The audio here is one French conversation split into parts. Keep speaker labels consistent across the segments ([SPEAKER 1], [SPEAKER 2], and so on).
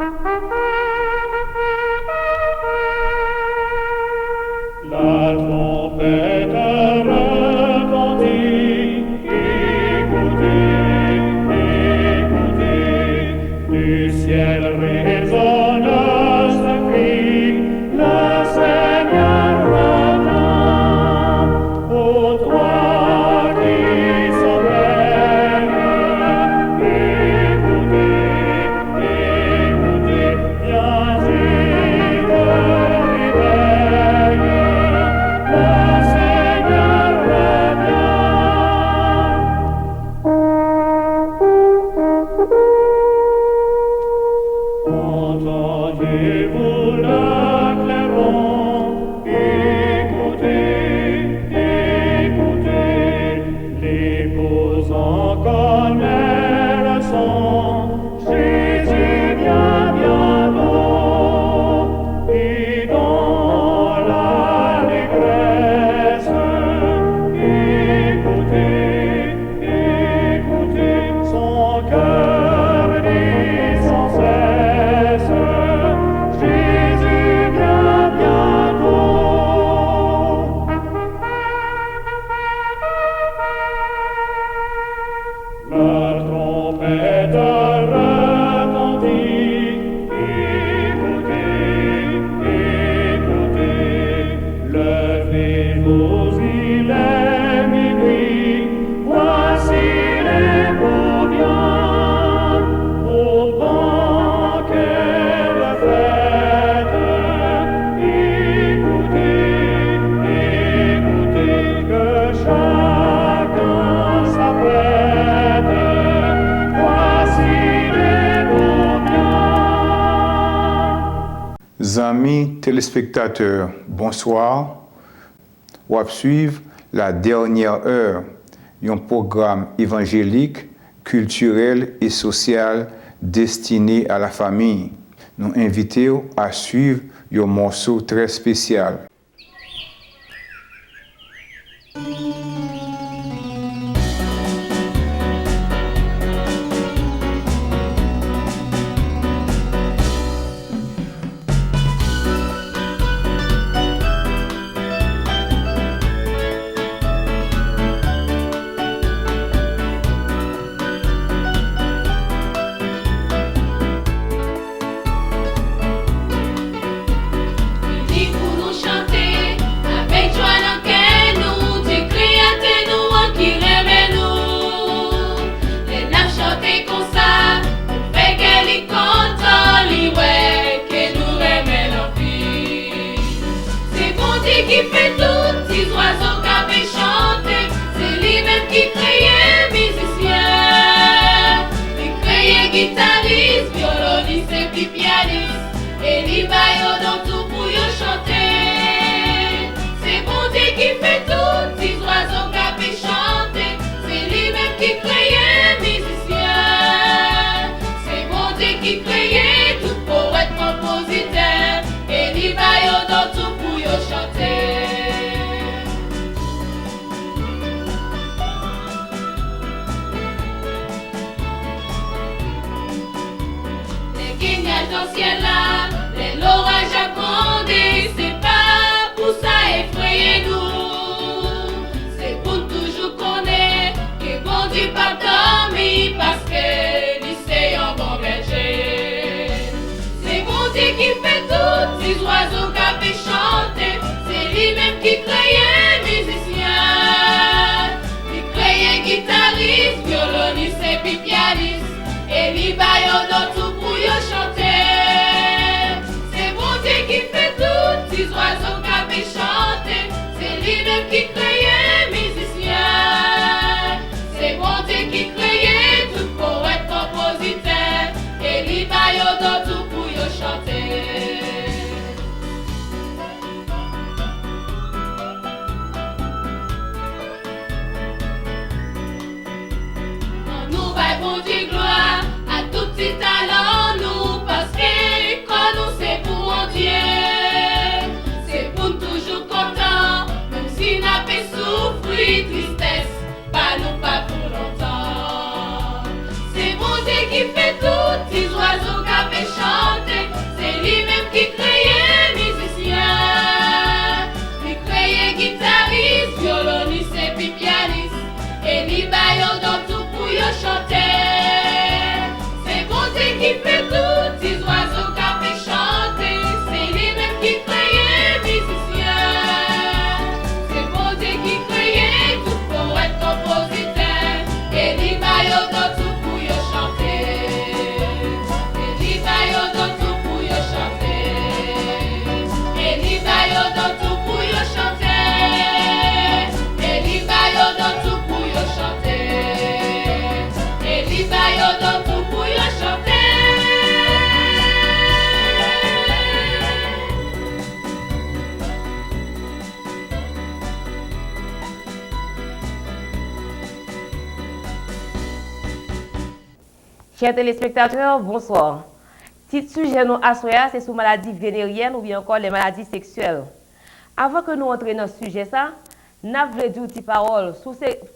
[SPEAKER 1] La trompette retentit, écoutez, écoutez, du ciel résonne ce cri, le Seigneur revient. Ô toi qui sommeilles, écoutez, écoutez, viens et te réveille. Le Seigneur revient. Entendez-vous le clairon? Écoutez, écoutez, l'épouse en connaît le son. Jésus vient bientôt, et dans l'allégresse, écoutez, écoutez, son cœur dit sans cesse, Jésus vient bientôt. La trompette retentit, écoutez, écoutez, levez-vous, il est minuit, voici l'époux vient, au banquet de fête. Écoutez, écoutez, que chacun s'apprête, voici l'époux vient.
[SPEAKER 2] Amis téléspectateurs, bonsoir. On va suivre la dernière heure d'un programme évangélique, culturel et social destiné à la famille. Nous invitons à suivre un morceau très spécial.
[SPEAKER 3] Ni pour nous chanter Pessoa
[SPEAKER 4] Chers téléspectateurs, bonsoir. Petit sujet nous assoya, c'est sur maladie vénérienne ou bien encore les maladies sexuelles. Avant que nous entrions dans ce sujet, nous voulons dire une parole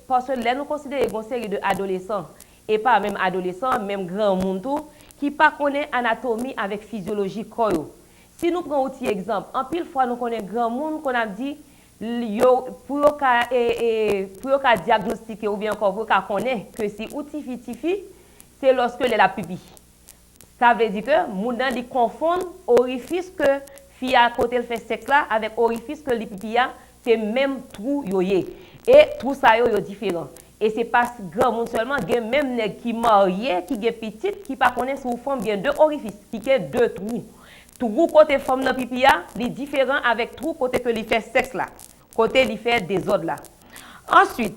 [SPEAKER 4] parce que là, nous considérons une série d'adolescents, et pas même adolescents, même grand monde, qui ne connaissent pas anatomie avec physiologie corps. Si nous prenons un petit exemple, en pile fois, nous connaissons grand monde qu'on a dit, pour diagnostiquer ou bien encore pour connaître que si outil c'est lorsque la pupille. Ça veut dire que les gens confondent orifice que fille à côté le fait sexe là avec orifice que les pupilles c'est même trou yoyé et trou ça yo différent et c'est pas grand monde seulement il y a même nèg qui marié qui est petite qui pas connaît sous forme bien deux orifices qui a deux trous trou côté forme dans pupille est différent avec trou côté que il fait sexe là côté il fait désordre là ensuite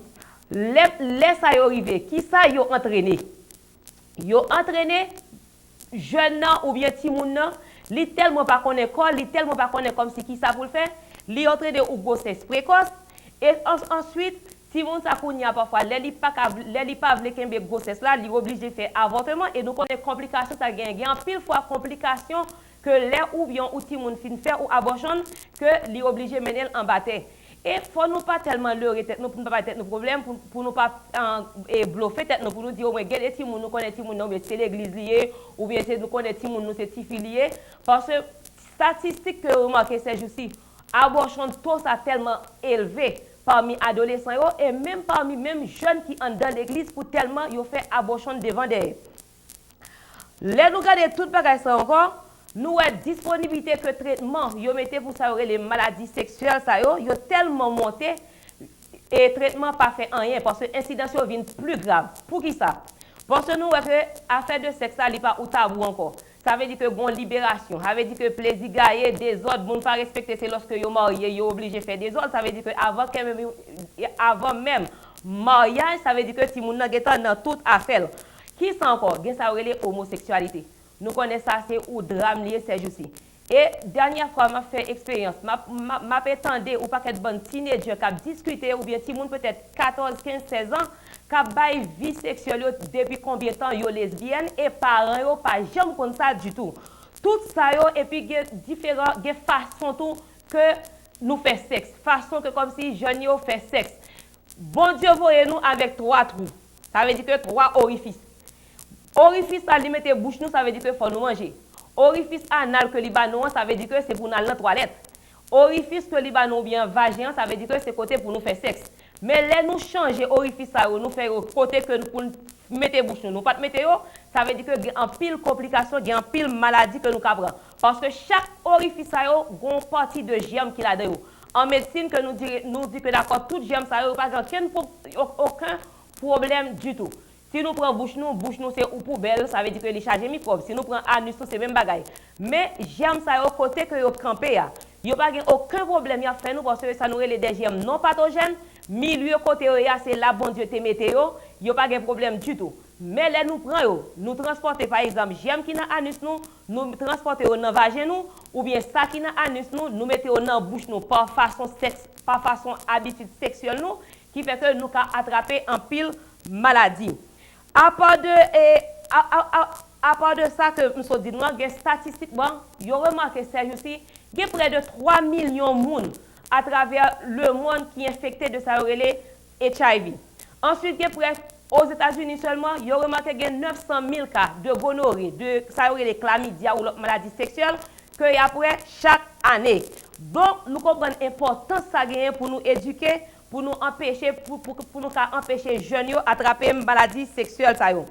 [SPEAKER 4] les ça yo arrivé qui ça yo entraîné jeune ou bien petit moun li tellement pas connaît corps li tellement pas connaît comme si qui ça pour le faire li entraîné ou grossesse précoce et ensuite si moun ça kounya parfois li pas vle kembe grossesse là li obligé faire avortement et nous connaît complication ça gagne en pile fois complication que les ou bien ou petit moun fin faire ou abortion que li obligé mener en bataille. Et faut nous pas tellement leurrer tête nous pour pas tête nos problèmes pour nous pas bluffer tête nous pour nous dire au moins gardez ti moun nous connaît ti moun non mais c'est l'église lié ou bien c'est nous connaît ti moun nous c'est ti filié parce que statistique que remarquer ces jours-ci abortion taux ça tellement élevé parmi adolescents et même parmi même jeunes qui en dans l'église pour tellement yo fait abortion devant des les nous garder toute bagaille ça encore nous avons disponibilité que traitement yo mettez pour ça les maladies sexuelles ça yo tellement monté et traitement pas fait rien parce que incidence vient plus grave pour qui ça parce que nous que affaire de sexe ça n'est pas ou tabou encore ça veut dire que bon libération ça veut dire que plaisir gaillé des autres bon pas respecter c'est lorsque yo marié yo obligé faire des autres ça veut dire que avant même mariage ça veut dire que si moun nan getan dans toute affaire qui ça encore gen ça relé homosexualité. Nous connaissons ça, c'est au drame lié ces jours-ci. Et dernière fois, m'a fait expérience. M'a attendé ou pas qu'être bonne teenager qui a discuté ou bien si moun peut-être 14, 15, 16 ans qui a bail vie sexuelle depuis combien de temps yo lesbienne et parents yo pas jamais comme ça du tout. Tout ça yo et puis différents façons tout que nous fait sexe, façon que comme si jeunes yo fait sexe. Bon Dieu voyez nous avec 3 trous. Ça veut dire que 3 orifices. Orifice à li mette bouche nous ça veut dire que faut nous manger. Orifice anal que libanon ça veut dire que c'est pour nous aller dans toilette. Orifice que libanon bien vagin ça veut dire que c'est côté pour nous faire sexe. Mais là nous changer orifice ça nous faire côté que pour mettre bouche nous pas mettre ça veut dire que il y a en pile complication, il y a en pile maladie que nous prend parce que chaque orifice ça yo gon partie de germe qui là dedans. En médecine que nous dit que d'accord tout germe ça yo pas aucun problème du tout. Si nous prenons bouche nous c'est ou poubelle, ça veut dire que les chargés microbes. Si nous prenons anus, c'est même bagaille. Mais j'aime ça au côté que yo campé a. Yo pas aucun problème ya fait nous parce que ça nous les des germes non pathogènes. Milieu côté ya c'est là bon Dieu te météo, yo pas de problème du tout. Mais là nous prenons nous transporter par exemple germe qui dans anus nous transporter dans vagin nous ou bien ça qui dans anus nous mettons dans bouche nous par façon sexe, par façon habitude sexuelle nous qui fait que nous ca attraper en pile maladie. À part de ça que nous sommes dit, nous avons statistiquement, vous remarqué Serge aussi, il y a près de 3 millions de monde à travers le monde qui est infecté de ça HIV. Ensuite, il y a près aux États-Unis seulement, vous remarqué qu'il y a 900 000 cas de gonorrhée, de ça chlamydia ou l'autre maladie sexuelle qu'il y a près chaque année. Donc, nous comprenons l'importance ça gagne pour nous éduquer, pour nous empêcher pour nous empêcher jeunes attraper maladie sexuelle ça yo.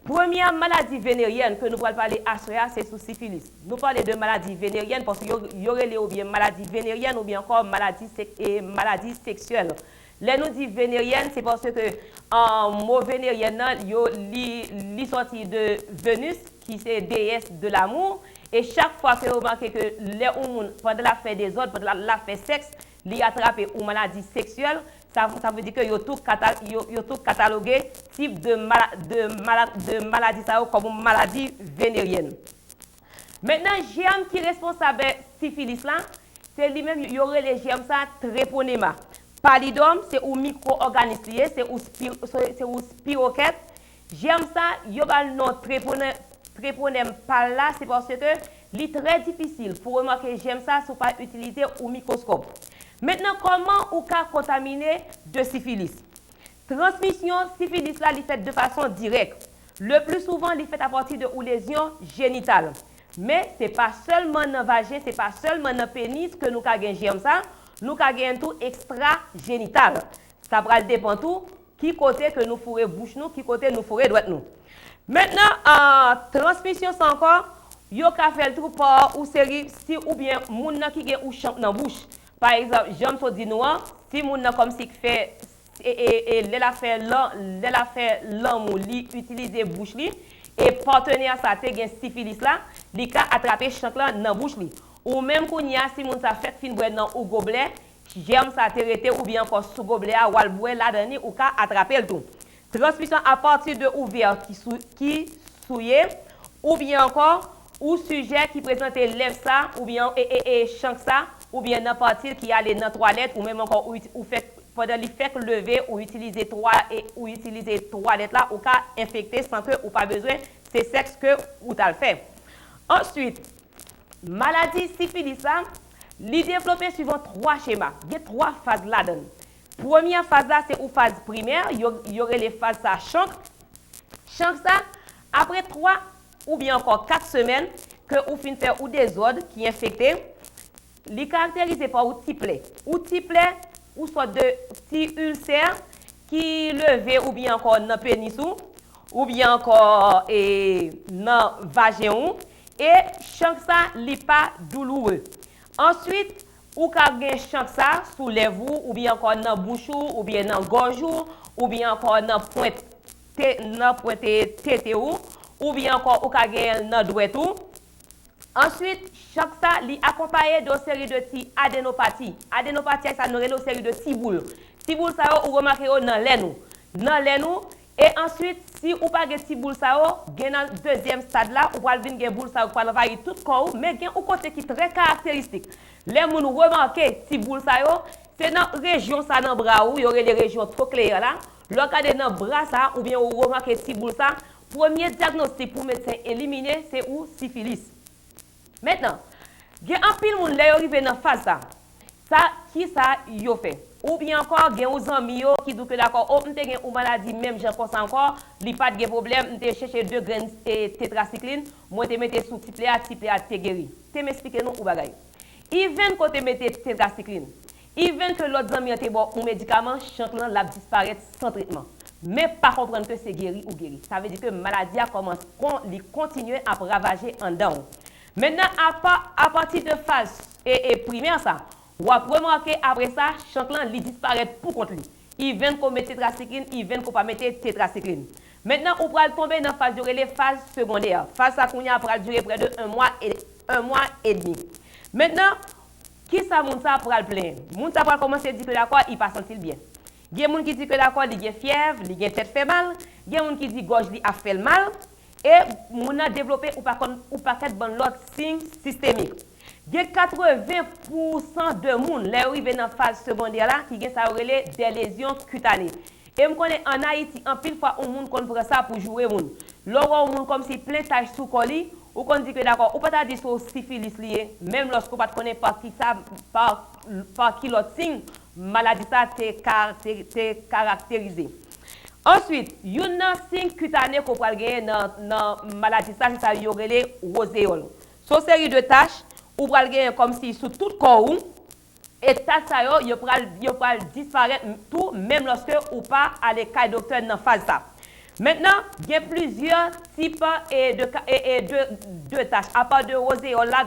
[SPEAKER 4] Première maladie vénérienne que nous allons parler à soya c'est sous syphilis. Nous parlons de maladie vénérienne parce que y aurait ou bien maladie vénérienne ou bien encore maladie sexuelle. Là nous dit vénérienne c'est parce que mot vénérienne yo li sorti de Vénus qui c'est déesse de l'amour et chaque fois que vous remarquez que les hommes pendant la fête des autres pendant la fête sexe li attraper ou maladie sexuelle ça veut dire que yo tout catalogué type de maladie ça comme maladie vénérienne. Maintenant germe qui est responsable syphilis là c'est lui-même y aurait les germes ça treponema. Pallidum c'est ou micro-organisme c'est ou spirochète J'aime ça, yo ba non tréponème par là, c'est parce que il est très difficile pour remarquer j'aime ça si pas utiliser au microscope. Maintenant, comment on peut contaminer de syphilis? Transmission syphilis là, il fait de façon directe. Le plus souvent, il fait à partir de lésions génitales. Mais ce n'est pas seulement dans le vagin, ce n'est pas seulement dans le pénis que nous avons ça. Nous avons tout extra-génital. Ça va dépendre tout qui côté que nous fourrons bouche nous, qui côté nous fourrons droite nous. Maintenant, transmission c'est encore, yo ka fait le tout par ou série si ou bien moun qui gen ou champ dans bouche. Par exemple, j'aime so di nou si moun comme si fait et la fait l'homme li utiliser bouche li et partenaire ça te gen syphilis là, li ka attraper champ là dans bouche li. Ou même qu'on y a si moun ça fait fin boire dans ou gobelet, j'aime ça te ou bien encore sous gobelet ou al boire là dedans ou ka attraper le tout. Transmission à partir de ouvert qui souillé ou bien encore ou sujet qui présente lèvres ça ou bien et chank ça ou bien dans partie qui allait dans toilette ou même encore ou fait pendant les fait lever ou utiliser toilette là ou cas infecté sans que ou pas besoin c'est sexe que ou t'as fait. Ensuite maladie syphilis ça li développé suivant 3 schémas. Il y a 3 phases là-dedans. Première phase là c'est une phase primaire, il y aurait les phases ça chank ça après 3 ou bien encore 4 semaines que ou fin faire ou des ordres qui infectés, les caractérisés par ou tiplet ou soit de petits ulcères qui levé ou bien encore dans pénis ou bien encore dans vagin et chank ça li pas douloureux. Ensuite ou ka gen chank ça sous lèvres ou bien encore dans bouche ou bien dans gorge ou bien encore dans pointe tête ou bien encore ou ka gen dans douette. Ensuite, chaque ça li accompagné d'une série de petits adénopathies. Adénopathie ça nous une série de petits boules. Petits boules ça ou remarquer dans l'aine. Et ensuite, si ou pas gen petits boules ça gen dans deuxième stade là ou va venir gen boule ça ou va envahir tout corps mais gen ou côté qui très caractéristique. Les moun remarquer petits boules ça c'est dans région ça dans bras ou y aurait les régions trop claires là. Lorsqu'il dans bras ça ou bien ou remarquer petits boules ça, premier diagnostic pour médecin éliminer c'est ou syphilis. Maintenant, il y a un pile moun là arrivé dans phase ça. Ça qui ça yo fait? Ou bien encore gen ou zanmi yo qui dit que d'accord, on te gen ou maladie même j'ai comme ça encore, li pas de problème, te chercher 2 graines tétracycline, moi te mettre sous type A te guéri. Te m'expliquer nous ou bagay. Even quand te mette tétracycline, even que l'autre zanmi te bon un médicament, chante là la disparaître sans traitement. Mais pas comprendre que c'est guéri ou guéri. Ça veut dire que maladie a commence continuer à ravager en dedans. Maintenant, à partir de phase et primaire, ça, on va remarquer après ça, chanclan li disparaît pour contre lui. Il vient qu'on mette tétracycline, il vient qu'on pas mettre tétracycline. Maintenant, on va tomber dans phase de les phases secondaires. Phase ça qu'on a pour durer près de 1 mois et demi. Maintenant, qui ça moun ça pour le plein? Moun ça pour commencer à dire que d'accord, il pas sentir bien. Il y a moun qui dit que d'accord, il a fièvre, il a tête fait mal, il y a moun qui dit gorge li a fait mal. Et on a développé ou pas de bon l'autre signe systémique. Il y a 80% de monde qui arrivent dans la phase secondaire là qui ont des lésions cutanées. Et je connais en Haïti, en pile fois, on monde prend ça pour jouer monde. Là on comme si plein tache sous colis ou qu'on dit que d'accord, ou pas ta dit sur syphilis lié, même lorsqu'on pas connaît pas qui ça par qui l'autre signe, maladie ça t'est caractérisé. Ensuite, il y a un signe cutané qu'on peut gagner dans la maladie, ça, c'est le roséole. C'est une série de taches, ou peut gagner comme si sur tout le corps, et taches, ça, il peut disparaître tout, même lorsque ou pas aller à docteur dans la phase ça. Maintenant, il y a plusieurs types de taches. À part de roséole, là,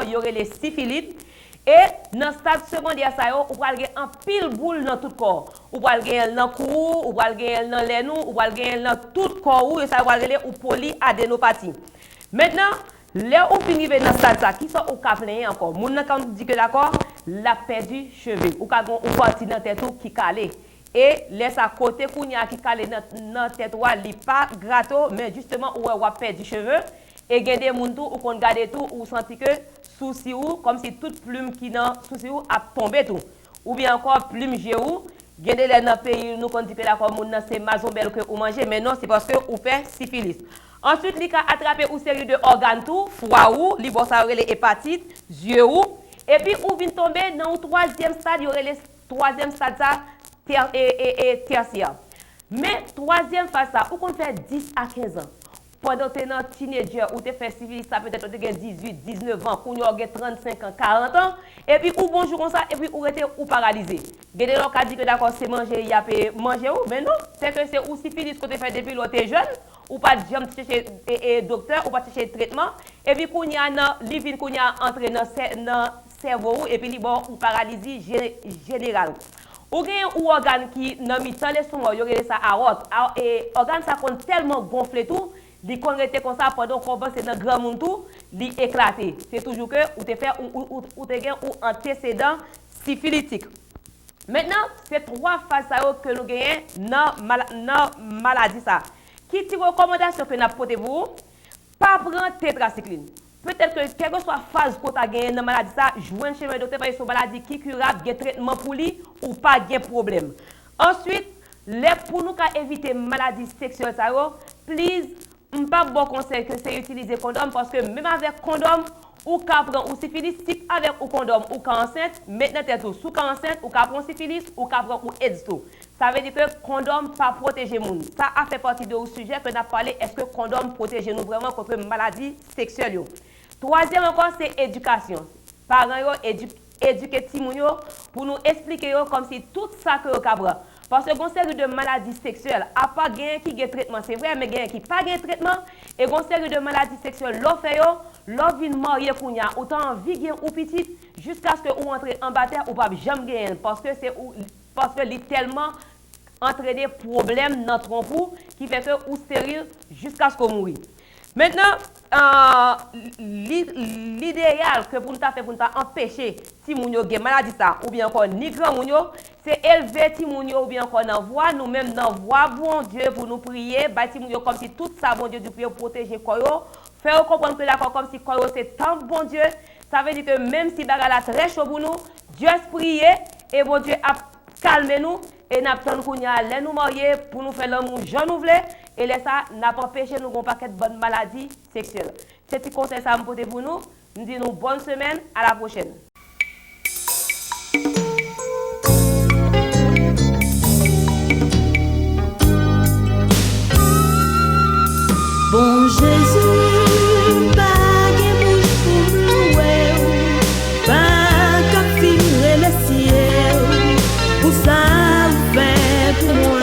[SPEAKER 4] il y aurait les syphilites. Et dans le stade secondaire, on va avoir un pile boule dans tout le corps. On va avoir dans le cou, on va avoir dans les nous, on va avoir dans tout le corps, et ça va avoir une polyadénopathie. Maintenant, là où on finit dans le stade, qui sont au cap encore. Moun quand on dit que d'accord, la perdu cheveux, ou quand on partit dans tête qui calé. Et laisse à côté qu'on y a qui calé dans tête ou li pas gratto, mais justement où on perdu cheveux. Et il y a des gens qui ont regardé tout ou senti que souci ou comme si toute plume qui dans souci ou a tombé tout ou bien encore plume géo Gen de lè dans pays nous qu'on dit que la commune c'est mazombel que ou manger mais non c'est parce que ou fait syphilis. Ensuite li ka attraper une série de organes tout, foie ou, li bon ça les hépatite, yeux ou et puis ou vient tomber dans le troisième stade, il y aurait le troisième stade ça tertiaire. Mais troisième phase ça, ou qu'on fait 10 à 15 ans. Pendant que tu es un teenager ou tu fais syphilis, ça peut-être tu as 18, 19 ans, ou tu as 35 ans, 40 ans, et puis ou bonjour comme ça, et puis ou était ou paralysé. Il y a des gens qui disent que d'accord, c'est manger, il y a manger ou, mais non, c'est que c'est ou syphilis que tu fais depuis que tu es jeune, ou pas de chercher docteur, ou pas chercher traitement, et puis qu'on y a livre qu'on y a entré dans le cerveau, et puis bon, ou paralysie générale. Ou gen ou organe qui dans mi-temps les son, yo relé ça aorte, et organe ça compte tellement gonflé tout. Li kon rete comme ça pendant qu'on pense dans grand monde tout, li éclaté. C'est toujours que ou te fait ou te gen ou antécédent syphilitique. Maintenant, c'est trois phases que nous gagnons dans maladie ça. Qui tire recommandation que n'a porté vous, pas prendre tétracycline. Peut-être que quelle que soit phase que tu as gagné dans maladie ça, joindre chez le docteur parce que c'est une maladie qui curable, il y a traitement pour lui ou pas de problème. Ensuite, pour nous éviter maladie sexuelle ça, please pas bon conseil que c'est utiliser condom parce que même avec condom ou ka prend ou syphilis si avec ou condom ou ka enceinte maintenant tête sous ka enceinte ou ka prend syphilis ou ka prend ou AIDS tout. Ça veut dire que condom pas protéger moun. Ça a fait partie de sujet que n'a parlé est-ce que condom protège nous vraiment contre maladie sexuelle yo. Troisième encore c'est éducation. Parents yo éduquer ti moun yo pour nous expliquer yo comme si tout ça que yo ka prend. Parce que une série de maladies sexuelles, à pas gain qui gain traitement, c'est vrai, mais gain qui pas gain traitement, et une série de maladies sexuelles, l'on fait yo, l'on vient marier kounya, autant envie gain ou petite, jusqu'à ce que ou entre en bataille ou pas jamais gain, parce que tellement entraîner problème dans trompou qui fait que ou stérile jusqu'à ce qu'on mourit. Maintenant, l'idéal que pour nous faire pour nous empêcher si moun yo gen maladie ça ou bien encore ni grand moun yo, c'est élever ti moun yo ou bien encore envoie nous même envoie bon Dieu pour nous prier, ba ti moun yo comme si tout ça bon Dieu du prier protéger koyo, faire comprendre que d'accord comme si koyo c'est tant bon Dieu, ça veut dire que même si bagala très chaud pour nous, Dieu prier et bon Dieu a calmer nous et n'a pas de nous marier pour nous faire l'amour jeune nous voulons et laisse ça n'a pas empêché nous un paquet de bonnes maladies sexuelles. C'est petit conseil ça me porter pour nous. Nous disons bonne semaine, à la prochaine.
[SPEAKER 5] Bon Jésus, pas de bouche pour nous, pas qu'à finir le ciel, pour ça fait pour moi.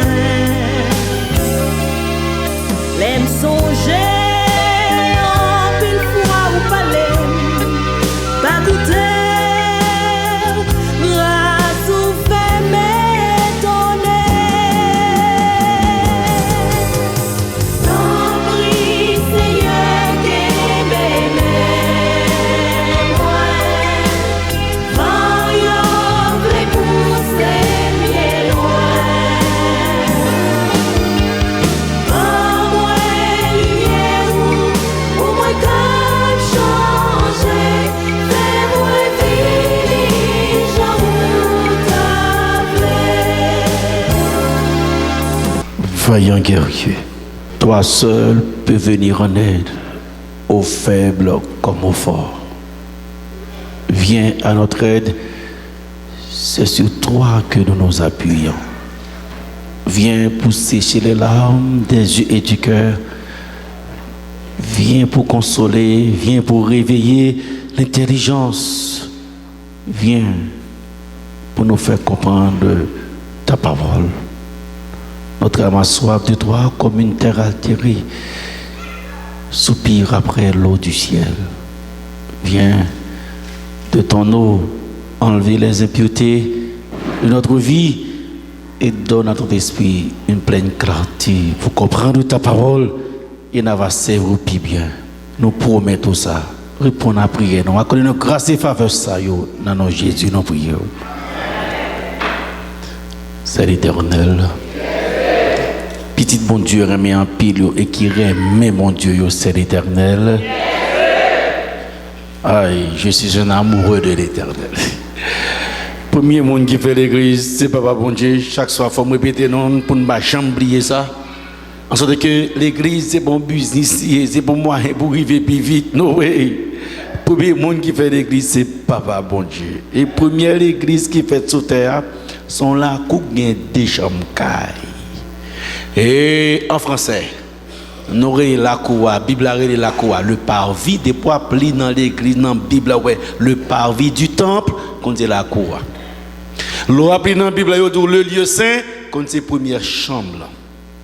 [SPEAKER 5] L'aime songer en pile fois ou palais, pas goûter, grâce ou fait m'étonner. T'en prie Seigneur qu'est bébé moi, voyons les pousser bien loin. En moi lumière ou moi comme changer, fais-moi vivre j'en t'appelle.
[SPEAKER 6] Vaillant guerrier, toi seul peux venir en aide aux faibles comme aux forts. Viens à notre aide, c'est sur toi que nous nous appuyons. Viens pour sécher les larmes des yeux et du cœur. Viens pour consoler, viens pour réveiller l'intelligence. Viens pour nous faire comprendre ta parole. Notre âme a soif de toi comme une terre altérée soupire après l'eau du ciel. Viens de ton eau enlever les impuretés de notre vie et donne à ton esprit une pleine clarté pour comprendre ta parole et n'avancer au plus bien. Nous promettons ça. Réponds à la prière. Nous accordons nos grâce et faveur ça dans nos Jésus, nous prions. C'est l'Éternel. Petit bon Dieu remet en pile et qui remet mon Dieu, c'est l'Éternel. Aïe, je suis un amoureux de l'Éternel. Premier monde qui fait l'église, c'est Papa bon Dieu. Chaque soir, il faut me répéter non pour ne pas jamais oublier ça. En sorte que l'église, c'est bon business, c'est bon moyen pour arriver plus vite. Non, oui. Premier monde qui fait l'église, c'est Papa bon Dieu. Et première église qui fait sur terre, sont là qui gagnent des chambres. Et en français, nous avons la cour, la Bible a la cour, le parvis des poids plis dans l'église, dans la Bible, ouais, le parvis du temple, qu'on dit la cour. L'on appelle dans la Bible, le lieu saint, qu'on dit première chambre.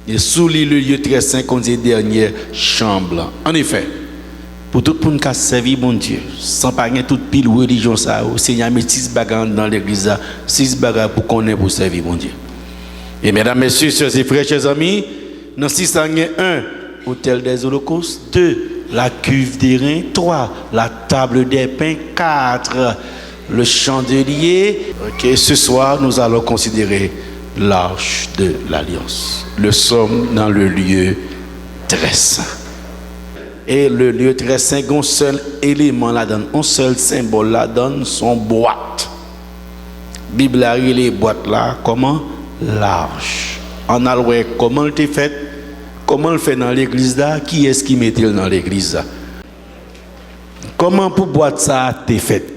[SPEAKER 6] Et sous le lieu très saint, qu'on dit dernière chambre. En effet, pour tout le monde qui a servi mon Dieu, sans pas gagner toute pile religion, ça, le Seigneur met 6 bagages dans l'église, 6 bagages pour connaître pour servir mon Dieu. Et mesdames, messieurs, chers et frères, chers amis, dans 6 ans, 1, hôtel des holocaustes, 2, la cuve des reins, 3, la table des pains, 4, le chandelier. Ok, ce soir, nous allons considérer l'arche de l'alliance. Nous sommes dans le lieu très saint. Et le lieu très saint, un seul élément là-dedans, un seul symbole là-dedans, son boîte. Bible a les boîtes là, comment? L'arche. On a le comment elle est faite, comment elle fait dans l'église là, qui est-ce qui met-il dans l'église là? Comment pour boîte ça t'est faite?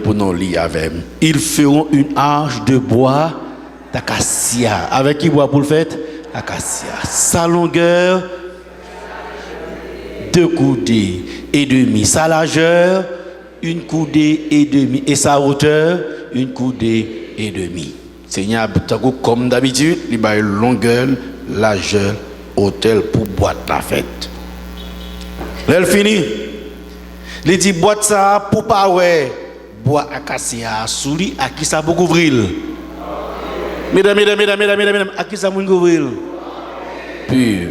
[SPEAKER 6] Pour nous lire avec. Ils feront une arche de bois d'acacia. Avec qui bois pour le faire? Acacia. Sa longueur 2 coudées et demi. Sa largeur 1 coudée et demi. Et sa hauteur 1 coudée et demi. Seigneur, comme d'habitude, il a une longueur, largeur, hauteur pour boîte la fête. Là, il finit. Il dit boîte ça pour pas ouais bois acacia sous lui à qui ça pour couvrir. Mesdames, à qui ça pour couvrir? Pur.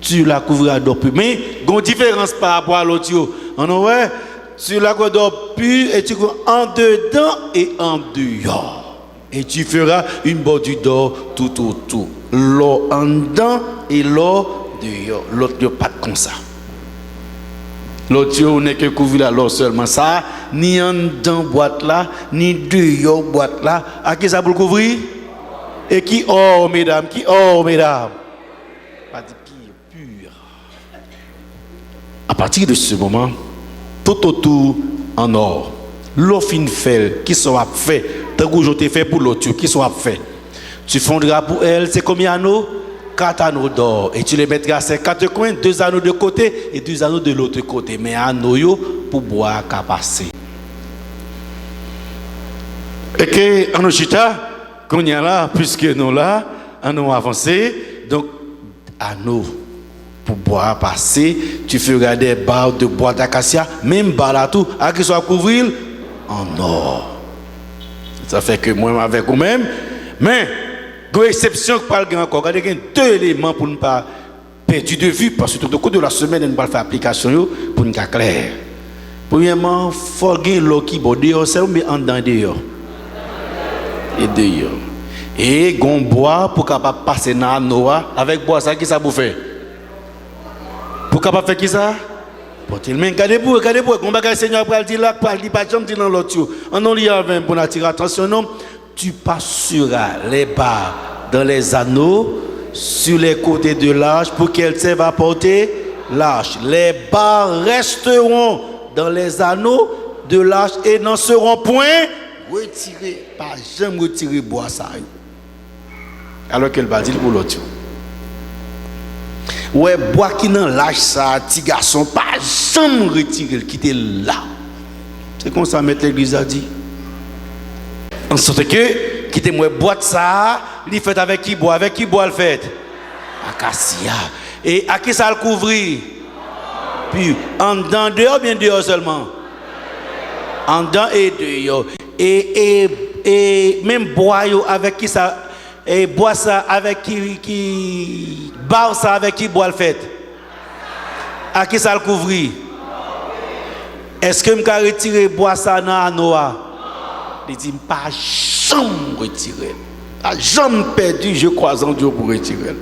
[SPEAKER 6] Tu la couvriras d'eau pure. Mais il y a une différence par rapport à l'autre. On ouais, tu la couvriras d'eau pure et tu couvres en dedans et en dehors. Et tu feras une bordure d'or tout autour. L'eau en dedans et l'eau dehors. L'autre pas comme ça. L'autre n'est que couvrir l'eau seulement ça, ni en dedans boîte là, ni dehors boîte là. À qui ça pour couvrir? Et qui or, mesdames? Qui or, mesdames? Pas dit qui est pur. À partir de ce moment, tout autour en or. L'eau fin fait, qui sera fait, tant que je t'ai fait pour l'autre, qui sera fait. Tu fondras pour elle, c'est combien d'anneaux? 4 anneaux d'or. Et tu les mettras à ces 4 coins, 2 anneaux de côté et 2 anneaux de l'autre côté. Mais anneaux pour boire qu'à passer. Et que, en Ochita, qu'on y a là, puisque nous là, anneaux avancés, donc anneaux pour boire passer, tu feras des barres de bois d'acacia, même barres là tout, à qui soit couvrir en or. Ça fait que moi, avec vous-même, mais, une exception que parle encore, il y a 2 éléments pour ne pas perdre de vue, parce que tout au cours de la semaine, nous allons faire application pour nous faire clair. Premièrement, il faut que l'eau qui est dehors, c'est mais en dedans dehors. Et dehors. Et on boit pour capable passer dans Noah avec bois ça qui ça vous fait. Pour capable faire qui ça? Pour il mais regardez-vous, on va Seigneur pour dire là, pour dire pas jamais dire dans l'autre. On en lit avec pour attirer attention non. Tu passeras les barres dans les anneaux sur les côtés de l'arche pour qu'elle serve à porter l'arche. Les barres resteront dans les anneaux de l'arche et n'en seront point retirés. Pas jamais retirer bois ça. Alors qu'elle va dire pour l'autre. Ouais, bois qui dans l'arche ça, petit garçon, pas jamais retirer, quitter là. C'est comme ça mettre l'église a dit. En sorte que, qui te moi boîte ça, il fait avec qui boit le fait? Acacia. Et à qui ça le couvrir? Puis, en dedans, dehors, bien dehors seulement. En dedans et dehors. Et même bois avec qui ça, et bois ça avec qui barre ça avec qui boit le fait? À qui ça le couvrir? Est-ce que je peux retirer bois ça dans Noah? Il dit, pas jamais retirer. Pas jamais perdu, je crois en Dieu pour retirer.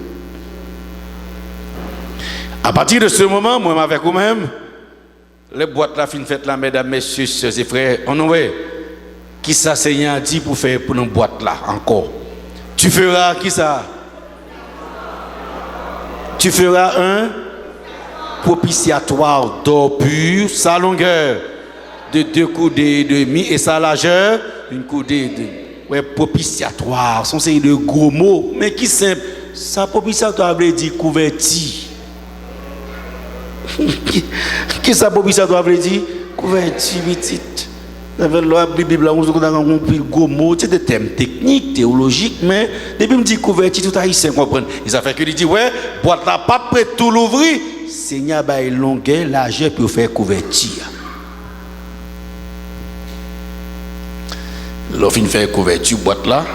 [SPEAKER 6] À partir de ce moment, moi avec vous-même, les boîtes la fin fête là, mesdames, messieurs, sœurs et frères, on voit, Qui ça Seigneur dit pour faire pour une boîte là encore? Tu feras qui ça? Tu feras un propitiatoire d'or pur, sa longueur de 2 coudées et demi et sa largeur une coudée de propitiatoire. Son c'est de gros mots, mais qui simple. Ça propitiatoire veut dire couverti. Qui ça propitiatoire veut dire couverti petite. Avec la Bible là on a compris gros mots, c'est des thèmes techniques, théologiques, mais depuis me dit couverti tout haïtien comprendre. Et ça fait que il dit ouais, boîte là pas prêt tout l'ouvrir. Seigneur ba longueur, largeur pour faire couverture. L'offre fin faire couverture boîte là.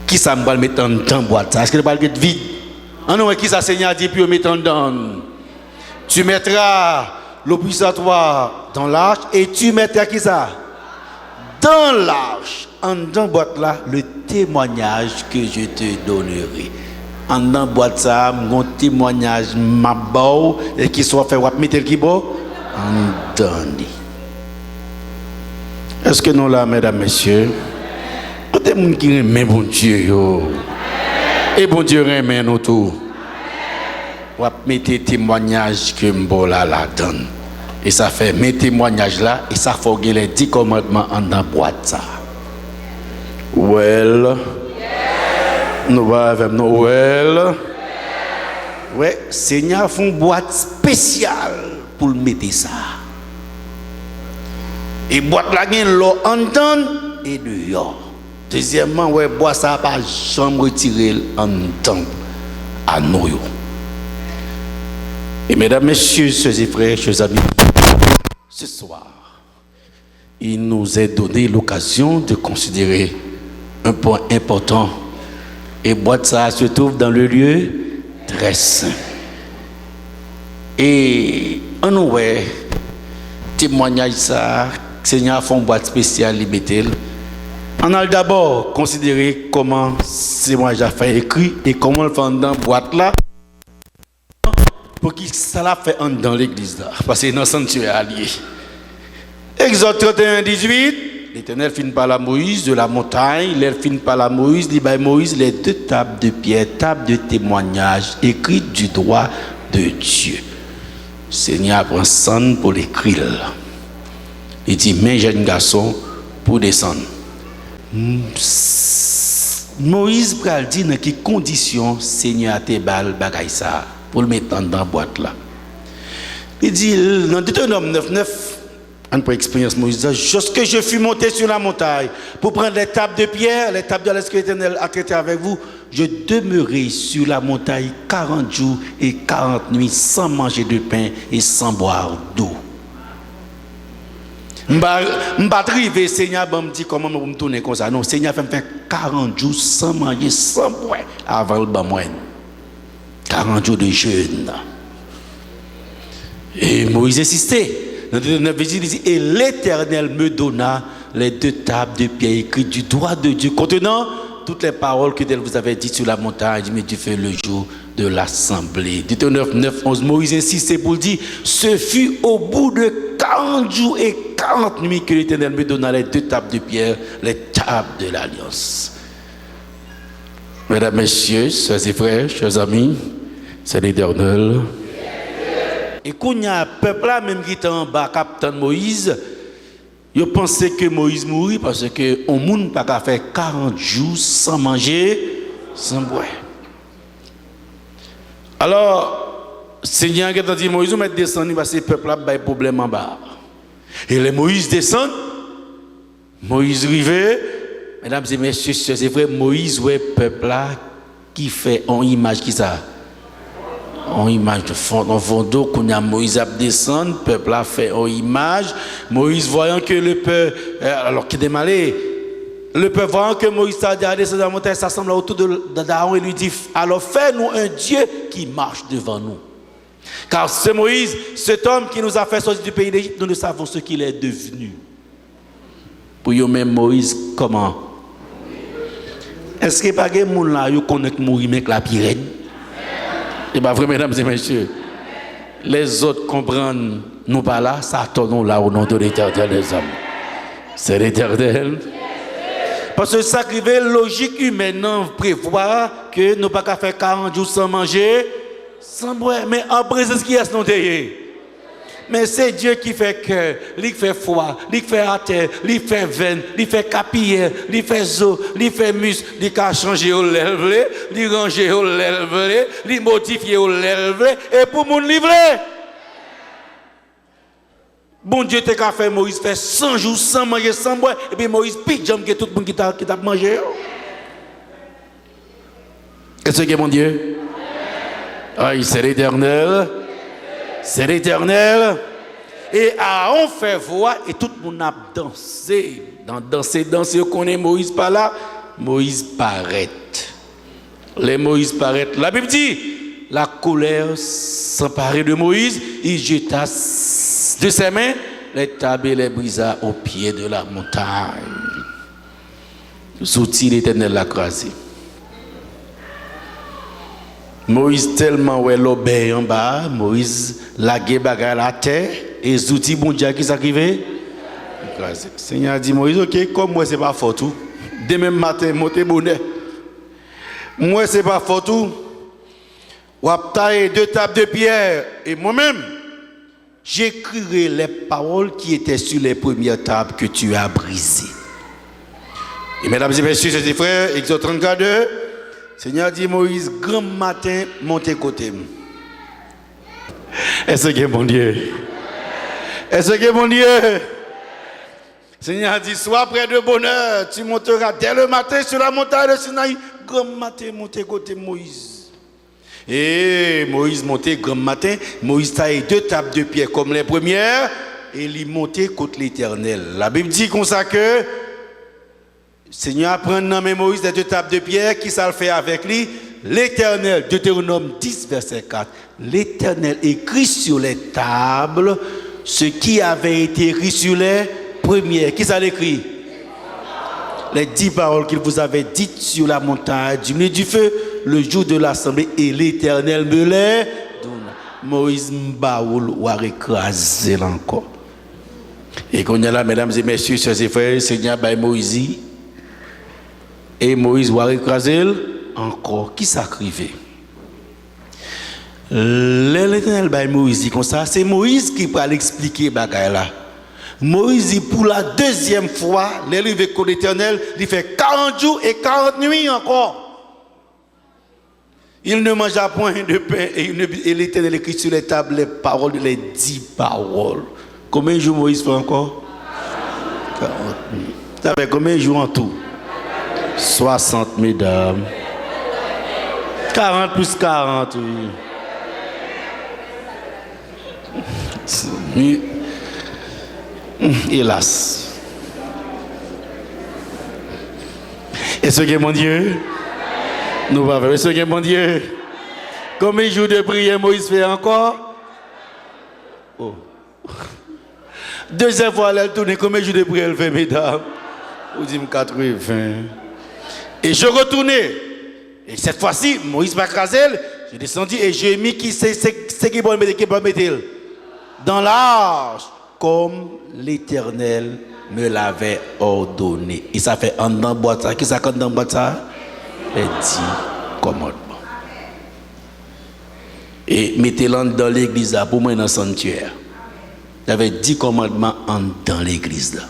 [SPEAKER 6] Qui ça me va mettre en dedans boîte ça? Est-ce que le va être vide? Ah non, qui ça Seigneur dit pour mettre en dedans? Tu mettras l'obligatoire dans l'arche et tu mettras qui ça? Dans l'arche, en dedans boîte là, le témoignage que je te donnerai. En dedans boîte ça, mon témoignage m'a beau et qui soit fait mettre qui beau en dedans. Est-ce que nous là, mesdames, messieurs, tout le monde qui aime bon Dieu, yo. Et bon Dieu aime nous tout. On va mettre témoignage que m'bola la donne. Et ça fait mes témoignages là, et ça faut que les 10 commandements en dans boîte ça. Well. Nous va avec nous. Well. Ouais, Seigneur font boîte spéciale pour mettre ça. Et boîte là gagne l'eau en dedans et dehors. Deuxièmement, ouais, boîte ça pas jamais retirer en dedans à nous. Et mesdames, messieurs, chers et frères, chers amis, ce soir, il nous est donné l'occasion de considérer un point important. Et boîte ça se trouve dans le lieu très saint. Et on ouais, témoignage ça, Seigneur font boîte spéciale liberté. On a d'abord considéré comment ce témoignage a fait écrit et comment le fait dans boîte là. Pour qui ça l'a fait dans l'église là, parce que dans le sanctuaire allié. Exode 31, 18, l'Éternel finit par la Moïse de la montagne, il finit par la Moïse, il dit Moïse les 2 tables de pierre, tables de témoignage, écrites du droit de Dieu. Seigneur prend son pour l'écrire. Il dit, mes jeunes garçons, pour descendre. Moïse pral dit dans quelles conditions Seigneur a te bal bagay ça pour le mettre dans la boîte là. Il dit dans Deutéronome 9:9, on peut expérience Moïse, lorsque je fus monté sur la montagne pour prendre les tables de pierre, les tables de l'Esprit éternel à traiter avec vous, je demeurai sur la montagne 40 jours et 40 nuits sans manger de pain et sans boire d'eau. M'ba trivé Seigneur me dit comment me tourner comme ça. Non, Seigneur fait faire 40 jours sans manger, sans boire avant le ban moine. 40 jours de jeûne. Et Moïse insistait. Dans le verset, il dit, et l'Éternel me donna les 2 tables de pierre écrites du droit de Dieu, contenant toutes les paroles que vous avez dites sur la montagne, mais Dieu fait le jour de l'assemblée. Deutéronome 9:11, Moïse insistait pour dire, ce fut au bout de 40 jours et 40 nuits que l'Éternel me donna les 2 tables de pierre, les tables de l'Alliance. Mesdames, messieurs, chers et frères, chers amis, c'est l'Éternel. Et quand il y a un peuple là, même qui était en bas, capitaine Moïse, ils pensaient que Moïse mourit parce que on ne peut pas faire 40 jours sans manger, sans boire. Alors, Seigneur a dit Moïse, on va descendre parce que le peuple là a un problème en bas. Et les Moïse descendent, Moïse rive, mesdames et messieurs, c'est vrai, Moïse, ouais, peuple là, qui fait en image qui ça? En image de fond, en fond d'eau, quand Moïse a descendu, le peuple a fait en image. Moïse voyant que le peuple, alors qu'il est malé, le peuple voyant que Moïse a descendu dans la montagne, s'assemble autour d'Aaron et lui dit, alors fais-nous un Dieu qui marche devant nous. Car c'est Moïse, cet homme qui nous a fait sortir du pays d'Égypte, nous ne savons ce qu'il est devenu. Pour eux même Moïse, comment? Est-ce que pas des gens là, ils connaissent mourir avec la pirène? Et bien, vrai, mesdames et messieurs, les autres comprennent, nous pas là, ça tourne là au nom de l'Éternel des hommes. C'est l'Éternel. Parce que ça qui veut logique humaine non prévoit que nous pas qu'à faire 40 jours sans manger, sans boire, mais en présence qui est non tayé. Mais c'est Dieu qui fait cœur, lui fait foie, lui fait artère, lui fait veine, lui fait capillaire, lui fait os, lui fait muscle, lui a changé au lèvres, lui ranger au lèvres, lui modifier au lèvres et pour mon livrer. Bon Dieu t'a fait Moïse fait 100 jours sans manger, sans boire et puis Moïse pique jambe que tout le monde qui t'a mangé. Qu'est-ce que mon Dieu? Ah, c'est l'Éternel. C'est l'Éternel. Et Aaron fait voix et tout le monde a dansé. Dans danser, on connaît Moïse par là. Moïse paraît. Les Moïse paraît. La Bible dit, la colère s'emparait de Moïse. Il jeta de ses mains les tables et les brisa au pied de la montagne. Souti l'Éternel l'a crasé. Moïse tellement ouais l'obéit en bas, Moïse lagué bagarre la terre et zouti bon Dieu qui s'arrive. Seigneur dit Moïse OK, comme moi c'est pas fort tout. Demain matin monter bonnet. Moi c'est pas fort tout. Ou tailler 2 tables de pierre et moi-même j'écrirai les paroles qui étaient sur les premières tables que tu as brisées. Et mesdames et messieurs, chers et frères, Exode 34:2. Seigneur dit Moïse, grand matin, montez côté. Est-ce que mon Dieu? Est-ce que mon Dieu? Seigneur dit, sois près de bonheur, tu monteras dès le matin sur la montagne de Sinaï. Grand matin, montez côté Moïse. Et Moïse montait grand matin, Moïse taille 2 tables de pierre comme les premières, et il montait contre l'Éternel. La Bible dit comme ça que Seigneur prend dans Moïse les 2 tables de pierre, qui ça le fait avec lui? L'Éternel, Deutéronome 10, verset 4. L'Éternel écrit sur les tables ce qui avait été écrit sur les premières. Qui ça l'écrit? Les 10 paroles qu'il vous avait dites sur la montagne du milieu du feu, le jour de l'assemblée, et l'Éternel me les donne. Moïse m'baoul ou a écrasé encore. Et qu'on est là, mesdames et messieurs, chers et frères, Seigneur by Moïse. Et Moïse va écraser encore. Qui s'acrivait? L'Éternel by Moïse comme ça, c'est Moïse qui va l'expliquer bagaille là. Moïse pour la 2e fois, l'arrivée de l'Éternel, il fait 40 jours et 40 nuits encore. Il ne mangea point de pain et l'Éternel écrit sur les tables les paroles, les 10 paroles. Combien de jours Moïse fait encore? 40 nuits. Ça fait combien de jours en tout? 60, mesdames. 40 plus 40, oui. Hélas. Est-ce que mon Dieu? Nous va faire. Est-ce que mon Dieu? Combien de jours de prière Moïse fait encore? Oh. 2e fois, elle tourne. Combien de jours de prière elle fait, mesdames? Vous dites 80. Et je retournais. Et cette fois-ci, Moïse m'a crasé. J'ai descendu et j'ai mis qui c'est qui peut mettre dans l'arche, comme l'Éternel me l'avait ordonné. Et ça fait un dans boîte ça. Qui ça compte dans boîte ça? Les 10 commandements. Et mettez-le dans l'église là, pour moi dans le sanctuaire. Il y avait 10 commandements dans l'église là.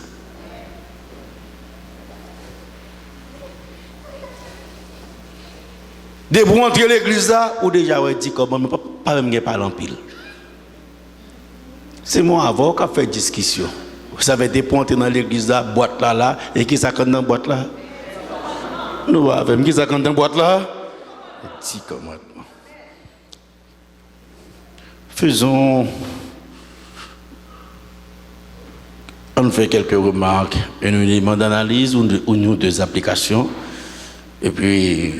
[SPEAKER 6] De pour entrer l'église là, ou déjà ouais, 10 commandements, pas même pas en pile. C'est moi avant qui a fait discussion. Vous savez, des pour entrer dans l'église là, boîte là, et qui ça compte dans boîte là? Nous avons qui ça compte dans boîte là? 10 commandements. Faisons. On fait quelques remarques, un élément d'analyse ou nous 2 applications. Et puis,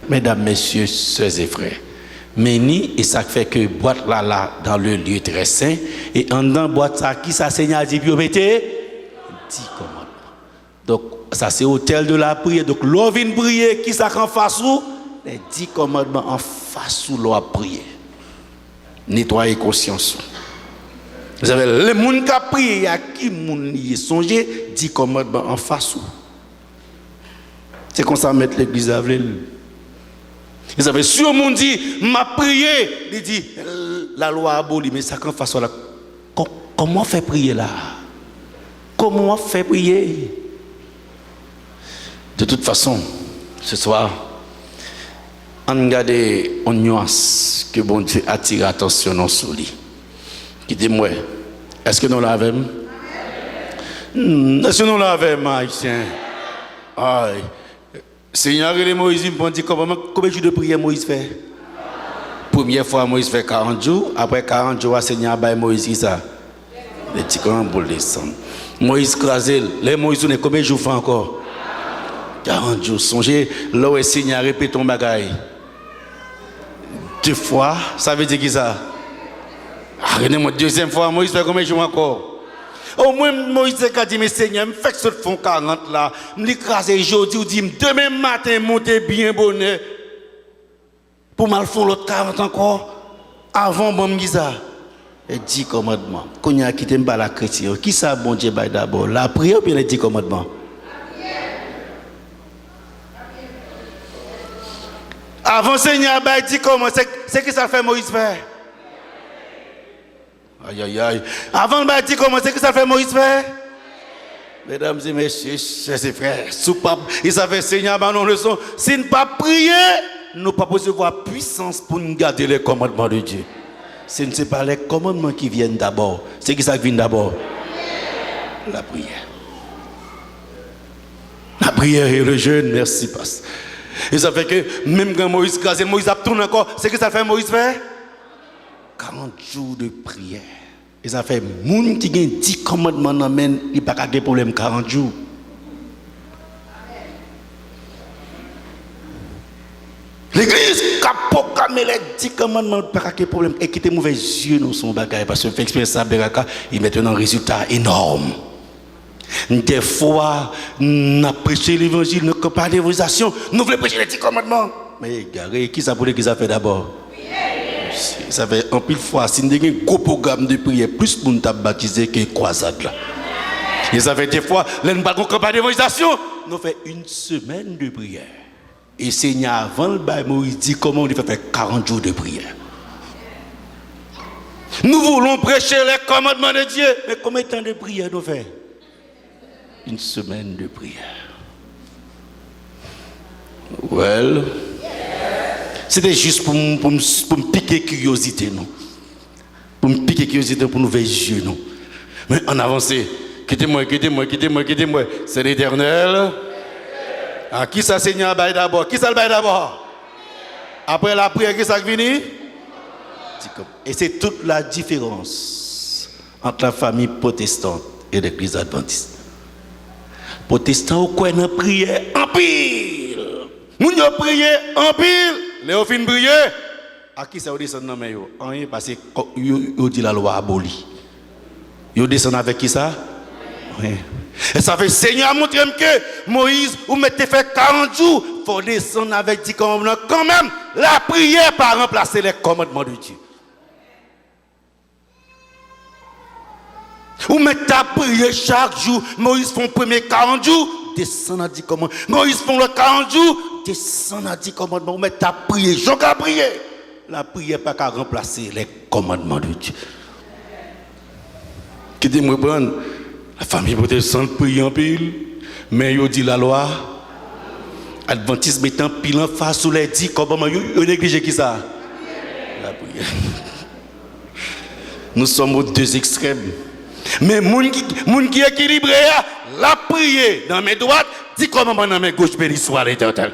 [SPEAKER 6] mesdames, messieurs, sœurs et frères, Méni, et ça fait que boîte là, dans le lieu très saint, et en dedans boîte ça, qui ça Seigneur dit, puis mettez 10 commandements. Donc, ça c'est hôtel de la prière. Donc, l'on vient prier, qui ça en face ou? Les 10 commandements en face ou l'on a prié. Nettoyer conscience. Vous savez, les gens qui ont prié, il y a qui y songé, 10 commandements en face ou. C'est comme ça mettre l'église à l'île. Ils avaient si on monde dit, m'a prié, il dit, la loi abolie, mais ça quand façon là, comment faire prier là? Comment faire prier? De toute façon, ce soir, on regarde une nuance que bon Dieu attire l'attention sur lui. Qui dit moi, est-ce que nous l'avons? Est-ce que nous l'avons, haïtien? Aïe. Seigneur, et Moïse me dit combien de jours de prière Moïse fait? Première fois, Moïse fait 40 jours. Après 40 jours, Seigneur baille Moïse qui ça? Les petits comment pour descendre. Moïse crasé. Les Moïse, on est combien de jours fait encore? 40 jours. Songez, là où le Seigneur répète ton bagaille. 2 fois, ça veut dire qui ça? Regardez-moi, deuxième fois, Moïse fait combien de jours encore? Au moins, Moïse a dit, mais Seigneur, je fais que ce fond 40 là, je l'écrase aujourd'hui, je dis, demain matin, montez bien bonnet. Pour mal faire l'autre 40 encore, avant, bon, me ça. Et 10 commandements. Quand on a quitté la chrétien, qui ça, bon Dieu, d'abord? La prière ou bien les 10 commandements? Avant, Seigneur, dit comment? C'est que ça fait Moïse faire? Aïe, aïe, aïe. Avant le dire comment c'est que ça fait Moïse faire? Mesdames et messieurs, chers et frères, ils savaient Seigneur, non leçon. Si nous ne pas prier, nous ne pas recevoir puissance pour nous garder les commandements de Dieu. Ce n'est pas les commandements qui viennent d'abord. C'est qui ça qui vient d'abord? La prière. La prière et le jeûne, merci, pasteur. Et ça fait que même quand Moïse crase, Moïse a tourné encore. C'est que ça fait Moïse faire? 40 jours de prière. Et ça fait moun qui gagne 10 commandements dans men, il pas de problème 40 jours. L'église capocame les 10 commandements pas de problème et qui te mauvais yeux dans son bagage parce que fait expérience ça beraka, il met un résultat énorme. Des fois, nous avons prêché l'évangile, nous n'avons pas d'évangélisation, nous voulons prêcher les 10 commandements. Mais regardez, qui ça pour l'église a fait d'abord? Ça fait un pile fois, si nous avons un gros programme de prière, plus pour nous baptiser que croisade là. Et ça fait des fois, nous n'avons pas de campagne d'évangélisation, nous faisons une semaine de prière. Et Seigneur, avant le bail, Moïse dit comment on fait faire 40 jours de prière. Nous voulons prêcher les commandements de Dieu, mais combien de temps de prière nous faisons? Une semaine de prière. Well. C'était juste pour me piquer curiosité, non? Pour me piquer curiosité, pour nous veiller yeux, non? Mais en avancé, quittez-moi. C'est l'Éternel. Ah, qui ça, Seigneur, baille d'abord? Qui ça le baille d'abord? Après la prière, qui ça qui vient? Et c'est toute la différence entre la famille protestante et l'église adventiste. Protestants, quoi, dans la prière en pile. Nous avons prié en pile. Les fin prier. À qui ça descend dans mes yeux? Rien parce que vous dit la loi abolie. Vous descend avec qui ça? Rien. Et ça fait Seigneur montre que Moïse, vous mettez fait 40 jours, il faut descendre avec 10 commandements. Quand même, la prière pas remplacer les commandements de Dieu. Vous mettez à prier chaque jour. Moïse font premier 40 jours, descend à 10 commandements. Moïse font le 40 jours, descend à 10 commandements. Vous mettez à prier, j'en qu'à prier. La prière pas qu'à remplacer les commandements de Dieu. Qui dit moi prendre la famille protestante prie en pile, mais il dit la loi. Adventiste mettant pile en face sous les 10 commandements, il néglige qui ça? La prière. Nous sommes aux deux extrêmes. Mais moun qui est équilibré, la prière dans mes droites, 10 commandements dans mes gauches, béni soit l'Éternel.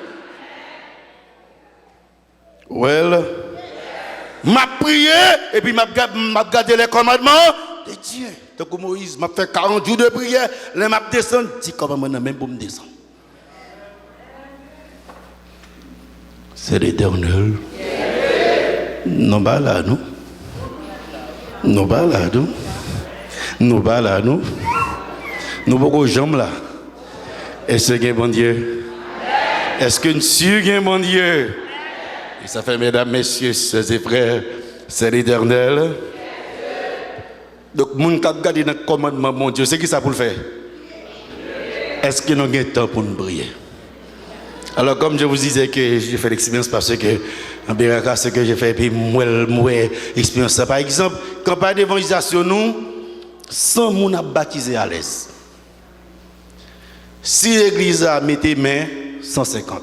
[SPEAKER 6] Well, ma prière et puis m'a gardé les commandements de Dieu. Donc Moïse m'a fait 40 jours de prière, les m'a descendu, 10 commandements dans même pour me descendre. C'est l'Éternel. Non pas là, non. Non pas là, non. Nous pas là, nous. Nous beaucoup jambes là. Est-ce que bon Dieu? Est-ce que nous sommes bon Dieu? Et ça fait, mesdames, messieurs, sœurs et frères, c'est l'Éternel. Donc, mon qui a gardé dans le commandement, mon Dieu, c'est qui ça pour le faire? Est-ce que nous avons temps pour nous prier? Alors, comme je vous disais que j'ai fait l'expérience parce que, en Beraka, ce que j'ai fait, puis moi, expérience ça. Par exemple, campagne d'évangélisation, nous, 100 moun a baptisé à l'aise. Si l'église a mis tes mains, 150.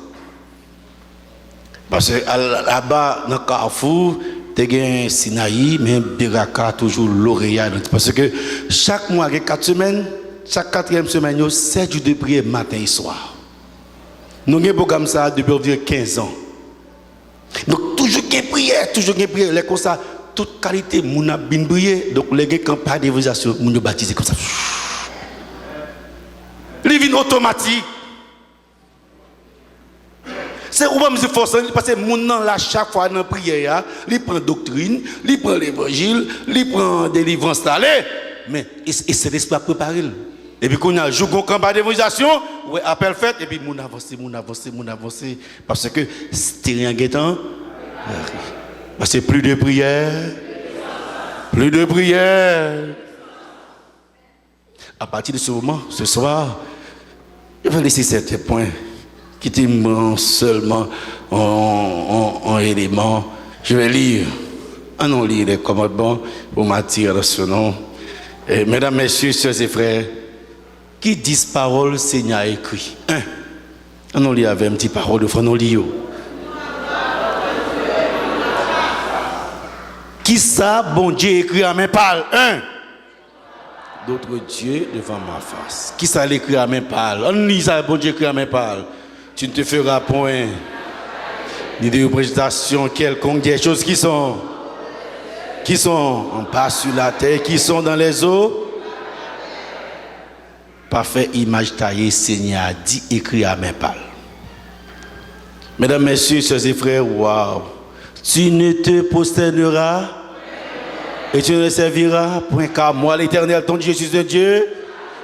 [SPEAKER 6] Parce que là-bas, dans le Carrefour, tu as un Sinaï, mais Beraka, toujours lauréat. Parce que chaque mois, il y a 4 semaines, chaque 4e semaine, il y a 7 jours de prière matin et soir. Nous avons un programme ça depuis 15 ans. Donc, toujours qu'il y a prière, toujours qu'il y a prière. Les comme ça, toute qualité, nous avons bien prié. Donc, les gens qui n'ont pas d'évangélisation, nous avons baptisé comme ça. Les vignes automatiques. C'est où je force parce que mon nom là chaque fois dans la prière, il prend doctrine, il prend l'évangile, il prend délivrance d'aller, mais c'est l'esprit préparé. Et puis quand on a joué une campagne d'évangélisation, ouais, appel fait et puis mon avancé parce que c'était rien guettant. Parce que plus de prière. À partir de ce moment, ce soir, je vais laisser certains points qui étaient seulement en élément. Je vais lire, allons lire les commandements pour m'attirer dans ce nom. Et mesdames, messieurs, sœurs et frères, qui disent parole, Seigneur a écrit. Allons lire avec une petite parole de frère, nous lisons. Qui ça, bon Dieu écrit à main parle. D'autres dieux devant ma face. Qui ça l'écrit à main parle. On lit ça, bon Dieu écrit à main parle. Tu ne te feras point ni de représentation quelconque des choses qui sont en bas sur la terre, qui sont dans les eaux. Parfait image taillée, Seigneur a dit, écrit à main parle. Mesdames, messieurs, sœurs et frères, waouh. Tu ne te prosterneras et tu ne serviras point car moi, l'Éternel, ton Dieu, je suis un Dieu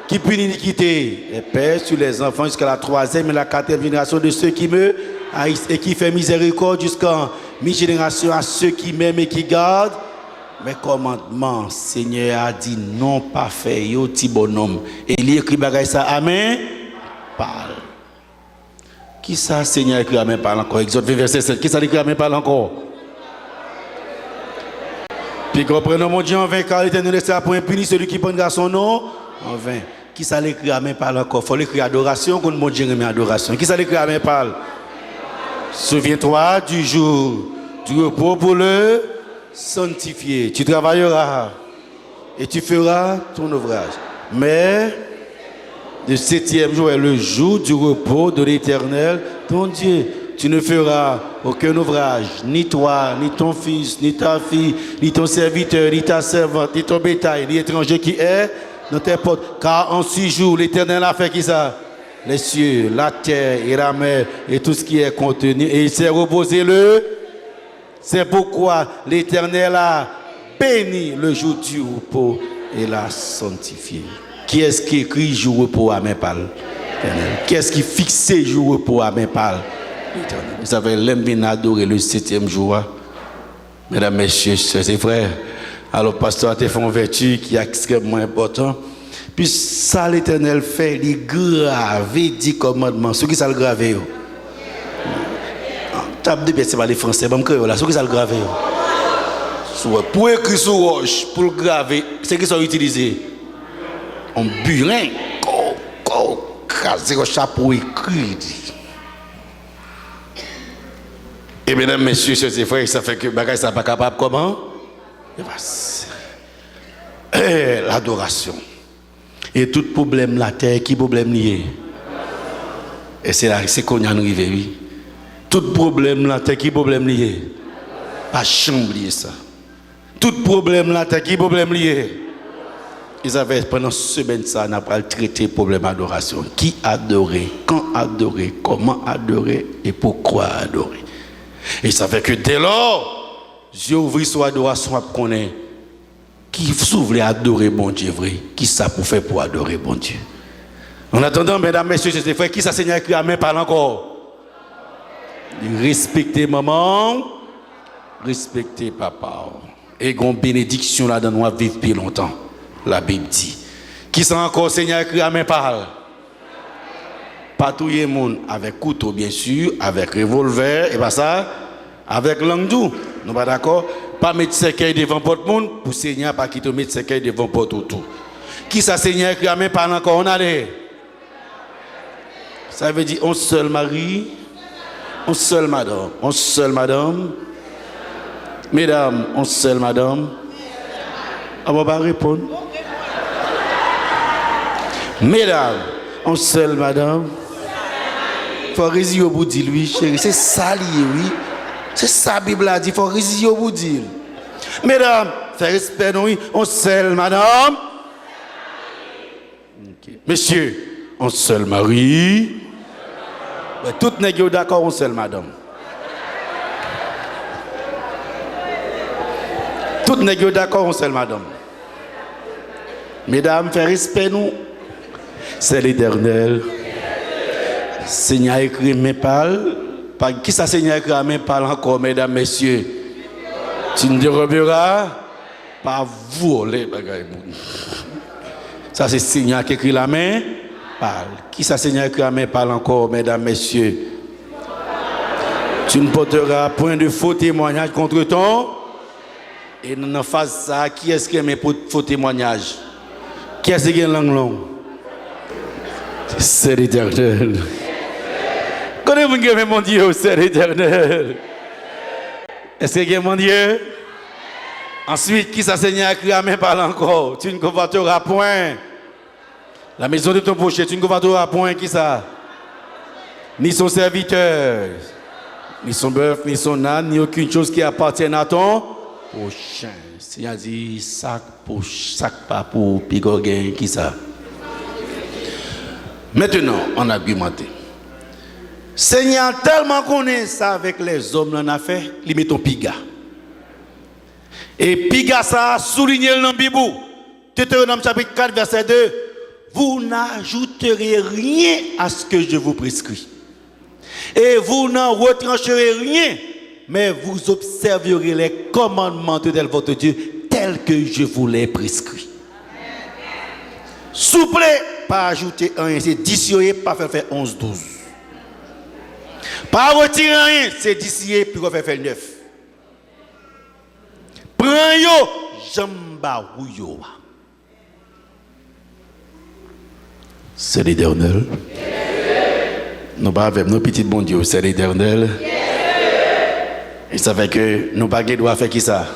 [SPEAKER 6] qui punit l'iniquité et pèse sur les enfants jusqu'à la 3e et la 4e génération de ceux qui me haïssent et qui fait miséricorde jusqu'en mi-génération à ceux qui m'aiment et qui gardent mes commandements. Seigneur a dit non pas fait, yo ti bonhomme. Et il écrit bagaille ça, amen, parle. Qui ça, Seigneur, écrit amen, parle encore. Exode 20, verset 7. Qui ça, écrit amen, parle encore. Puis comprenons mon Dieu en vain, car l'Éternel ne sera point puni celui qui prendra son nom en vain. Qui ça l'écrit amen, parle encore. Il faut l'écrire adoration, quand mon Dieu remet adoration. Qui ça l'écrit amen, parle. Souviens-toi du jour du repos pour le sanctifier. Tu travailleras et tu feras ton ouvrage. Mais le 7e jour est le jour du repos de l'Éternel, ton Dieu. Tu ne feras aucun ouvrage, ni toi, ni ton fils, ni ta fille, ni ton serviteur, ni ta servante, ni ton bétail, ni étranger qui est dans tes portes. Car en 6 jours, l'Éternel a fait qui ça? Les cieux, la terre et la mer et tout ce qui est contenu. Et il s'est reposé le. C'est pourquoi l'Éternel a béni le jour du repos et l'a sanctifié. Qui est-ce qui écrit jour repos à main parle? Qui est-ce qui fixe jour repos à main parle? Vous savez, l'aime bien adorer le 7e jour. Mesdames, messieurs, sœurs et frères. Alors, pasteur a fait une vertu qui est extrêmement important. Puis ça, l'Éternel fait, il grave, 10 commandements. Ceux qui ça le gravé. Tape de pied, c'est pas les Français, bon créole là. Ceux qui ça le gravé. Pour écrire sur roche, pour le graver, c'est qui sont utilisés. En burin, craser au chapeau écrit. Et mesdames, messieurs, chers et frères, ça fait que bagage ça pas capable comment? L'adoration. Et tout problème la terre, qui problème lié? Et c'est là, c'est qu'on y a arrivé, oui. Tout problème la terre, qui problème lié? Pas chamblier ça. Tout problème la terre, qui problème lié? Ils avaient pendant ce semaine ça, on a pas traité problème adoration. Qui adorer? Quand adorer? Comment adorer? Et pourquoi adorer? Et ça fait que dès lors, Dieu ouvre son adoration à connaître qui s'ouvre à adorer bon Dieu vrai, qui ça pour faire pour adorer bon Dieu. En attendant, mesdames, messieurs, chers frères, qui ça Seigneur écrit à main parle encore? Respectez maman, respectez papa. Et une bénédiction là dans nous à vivre plus longtemps. La Bible dit. Qui ça encore Seigneur écrit à main parle? patrouiller monde avec couteau bien sûr, avec revolver et pas ça, avec langue doux. Nous pas d'accord? Pas mettre cercueil devant porte monde pour Seigneur pas quitter mettre cercueil devant porte tout. Qui ça Seigneur qui a même pas encore on allait. Ça veut dire on seul mari, on seul madame, on seul madame. Mesdames, on seul madame. On va pas répondre. Mesdames, on seul madame. Faut résister au bout de lui, chérie. C'est ça lié, oui. C'est ça la Bible a dit, faut résister au bout de lui. Mesdames, faites respect, oui. On seul madame. Okay. Messieurs, on seul mari. Tout n'est pas d'accord, on seul madame. Tout n'est pas d'accord, on seul madame. Mesdames, faites respect, nous. C'est l'Éternel. Seigneur écrit mes paroles. Qui ça Seigneur écrit à mes paroles encore, mesdames, messieurs? Tu ne déroberas pas voler. Ça c'est Seigneur qui écrit la main. Parle. Qui ça Seigneur écrit à mes paroles encore, mesdames, messieurs? Tu ne porteras point de faux témoignages contre ton. Et dans face ça, qui est-ce qui a mes faux témoignages? Qui est-ce qui a une langue longue? C'est l'Éternel. Connaissez-vous que mon Dieu, c'est l'Éternel? Est-ce que mon Dieu? Ensuite, qui ça Seigneur a crié à mes parole encore? Tu ne convoiteras point. La maison de ton prochain, tu ne convoiteras point. Qui ça? Ni son serviteur, ni son bœuf, ni son âne, ni aucune chose qui appartienne à ton prochain. Seigneur dit sac pas pour pigoguin. Qui ça? Maintenant, on a argumenté. Seigneur, tellement qu'on est ça avec les hommes, on a fait, il met ton piga. Et piga ça a souligné dans la Bible. Deutéronome chapitre 4, verset 2. Vous n'ajouterez rien à ce que je vous prescris. Et vous n'en retrancherez rien, mais vous observerez les commandements de votre Dieu tels que je vous les prescris. Souple, pas ajouter rien, c'est dissocier, pas faire 11, 12. Pas retirer rien, c'est dissocier, puis faire 9. Prends yo, jamba ou c'est l'Éternel. Nous pas avec nos petits bon Dieu, c'est l'Éternel. Et ça fait que nous pas doit faire qui ça?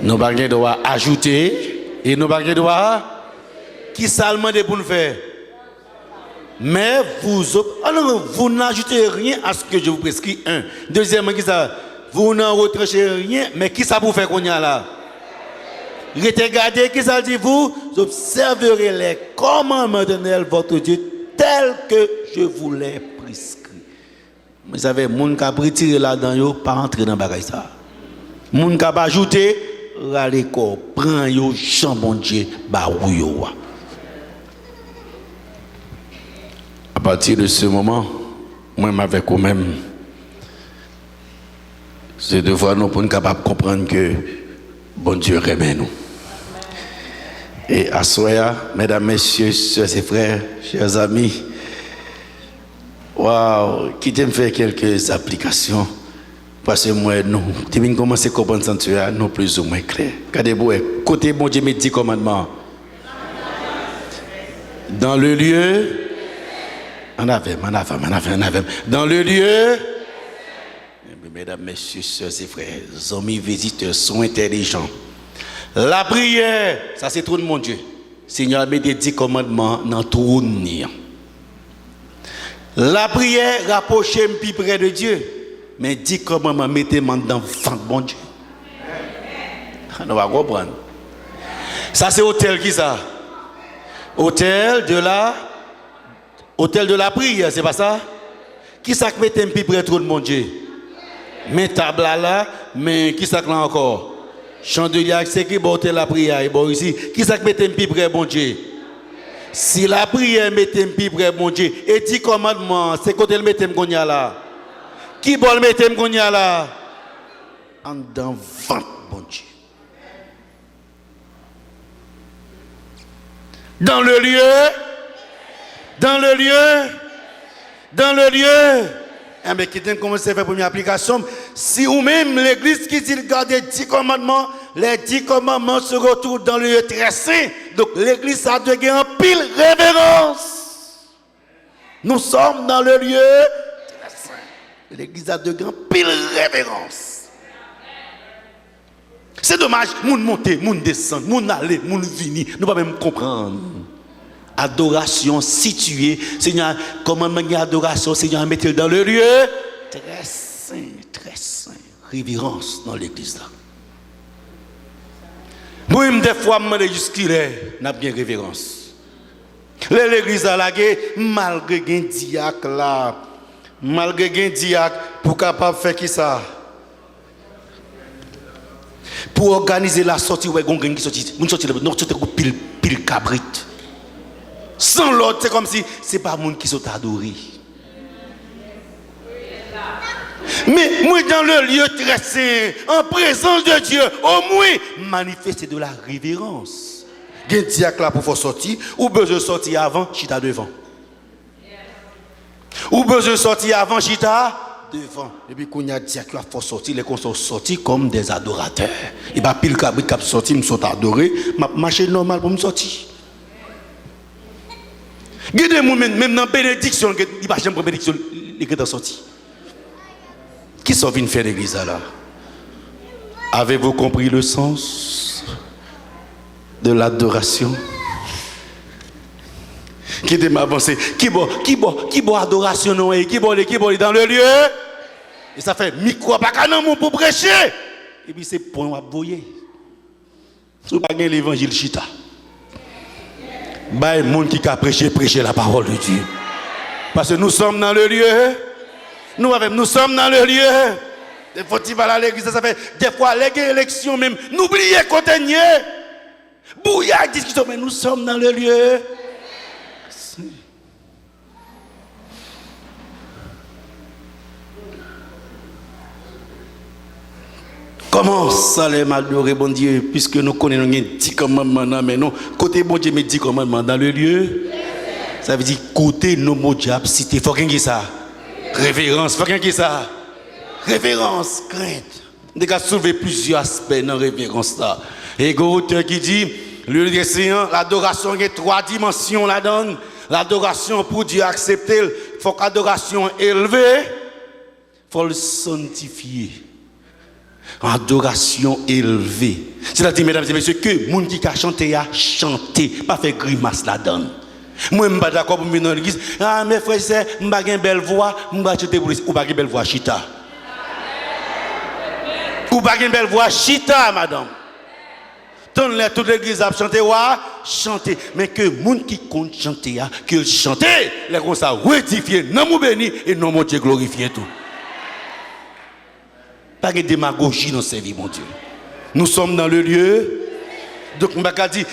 [SPEAKER 6] Nous pas doit ajouter et nous pas doit qui ça demande pour nous faire. Mais vous n'ajoutez rien à ce que je vous prescris. Un. Deuxièmement, qui ça? Vous n'en retranchez rien, mais qui ça pour faire qu'on y a là? Regardez qui ça dit vous observerez les commandements de votre Dieu tels que je vous les prescris. Vous savez, moun qui a retiré là-dedans, yo pas entrer dans bagaille ça. Moun qui a ajouté, râler corps, prend yo chambon Dieu, ba ou yo. À partir de ce moment, moi avec vous-même, c'est devoir nous pour nous capables de comprendre que bon Dieu remet nous. Et à soya, mesdames, messieurs, soeurs et frères, chers amis, waouh, qui t'aime faire quelques applications, parce que moi, nous, tu viens commencer à comprendre ça, nous plus ou moins clair. Regardez-vous, côté bon Dieu, mes 10 commandements. Dans le lieu, en avant. Dans le lieu, mesdames, messieurs, soeurs et frères, amis visiteurs sont intelligents. La prière, ça c'est trop de mon Dieu. Seigneur, met des 10 commandements dans tout le. La prière, rapprochez plus près de Dieu. Mais 10 commandements, mettez-moi dans le ventre, bon Dieu. On va comprendre. Ça c'est hôtel qui ça? Hôtel de la prière, c'est pas ça? Qui ça que mettez plus près de tout le monde Dieu? Mais table là, mais qui ça que là encore? Chandelier, c'est qui botte la prière et bon ici. Qui ça que mettez plus près bon Dieu? Si la prière mettez plus près bon Dieu, et 10 commandements, c'est côté le mettez qu'on y a là. Qui bon le mettez qu'on y a là? En dans ventre bon Dieu. Dans le lieu,
[SPEAKER 7] Dans le lieu. Dans le lieu. Eh bien, qui t'aime comment c'est fait la première application? Si ou même l'église qui dit garder 10 commandements, les 10 commandements se retrouvent dans le lieu très saint. Donc l'église a de gagner en pile révérence. Nous sommes dans le lieu très saint. L'église a de gagner en pile révérence. C'est dommage, moun monter, moun descendre, moun aller, moun venir, nous pas même comprendre. Adoration située, Seigneur, commandement d'adoration, Seigneur, mettez dans le lieu très saint, révérence dans l'église là. Moi, des fois, je me dis jusqu'il est, n'a bien révérence. L'église a lagué, malgré un diacre là, malgré un diacre, pour capable faire qui ça? Pour organiser la sortie, ouais, qui sorti, nous sorti, pile cabrit. Sans l'autre, c'est comme si c'est pas monde qui sont adorés. Mais moi dans le lieu très saint, en présence de Dieu, au moins manifester de la révérence. Il y a un diacre là pour faire sortir, ou besoin de sortir avant, chita devant. Ou besoin de sortir avant, chita devant. Et puis quand il y a un diacre qui faut sortir, les gens sont sortis comme des adorateurs. Il n'y a pas pile cabrit qui sorti, ils sont adorés, ma marcher normal pour me sortir. Regardez-moi même dans la bénédiction, il n'y a pas de bénédiction, les gens sont sortis. Qui sont venus faire l'église là? Avez-vous compris le sens de l'adoration? Qui est avancé? Qui boit adoration non? Qui boit dans le lieu? Et ça fait micro pas canon pour prêcher. Et puis c'est point à boyer. Si vous n'avez pas l'évangile chita. Bah, il y a des gens qui a prêché la parole de Dieu. Parce que nous sommes dans le lieu. Nous sommes dans le lieu. Des fois, tu vas à l'église, ça fait des fois, les élections même, n'oubliez qu'on est bouillard, discussion, mais nous sommes dans le lieu. Comment ça les m'adorer, bon Dieu, puisque nous connaissons 10 commandements, mais non, côté bon Dieu, mais 10 commandements dans le lieu. Ça veut dire côté nos mots diable, cité, faut qu'il y ait ça. Révérence, faut qu'il y ait ça. Révérence, crainte. Nous avons soulevé plusieurs aspects dans la révérence là. Et auteur qui dit, le lieu saint, l'adoration, il y a 3 dimensions là-dedans. L'adoration pour Dieu accepter, il faut que l'adoration élevée, il faut le sanctifier. Adoration élevée. C'est-à-dire, mesdames et messieurs, que les gens qui ont chanté a chanté, pas fait grimace là-dedans. Moi, je ne suis pas d'accord pour venir dans l'église. Ah, mes frères, je n'ai pas une belle voix, je ne vais pas chanter pour l'église. Ou pas une belle voix, chita. Ou pas une belle voix, chita, madame. Toute l'église a chanté, chanter. Mais que les gens qui comptent chanter, qu'ils chantent, les gens ça rectifier, non mon béni et non mon Dieu glorifier tout. Pas de démagogie dans ces vies, mon Dieu. Nous sommes dans le lieu. Donc, je vais dire,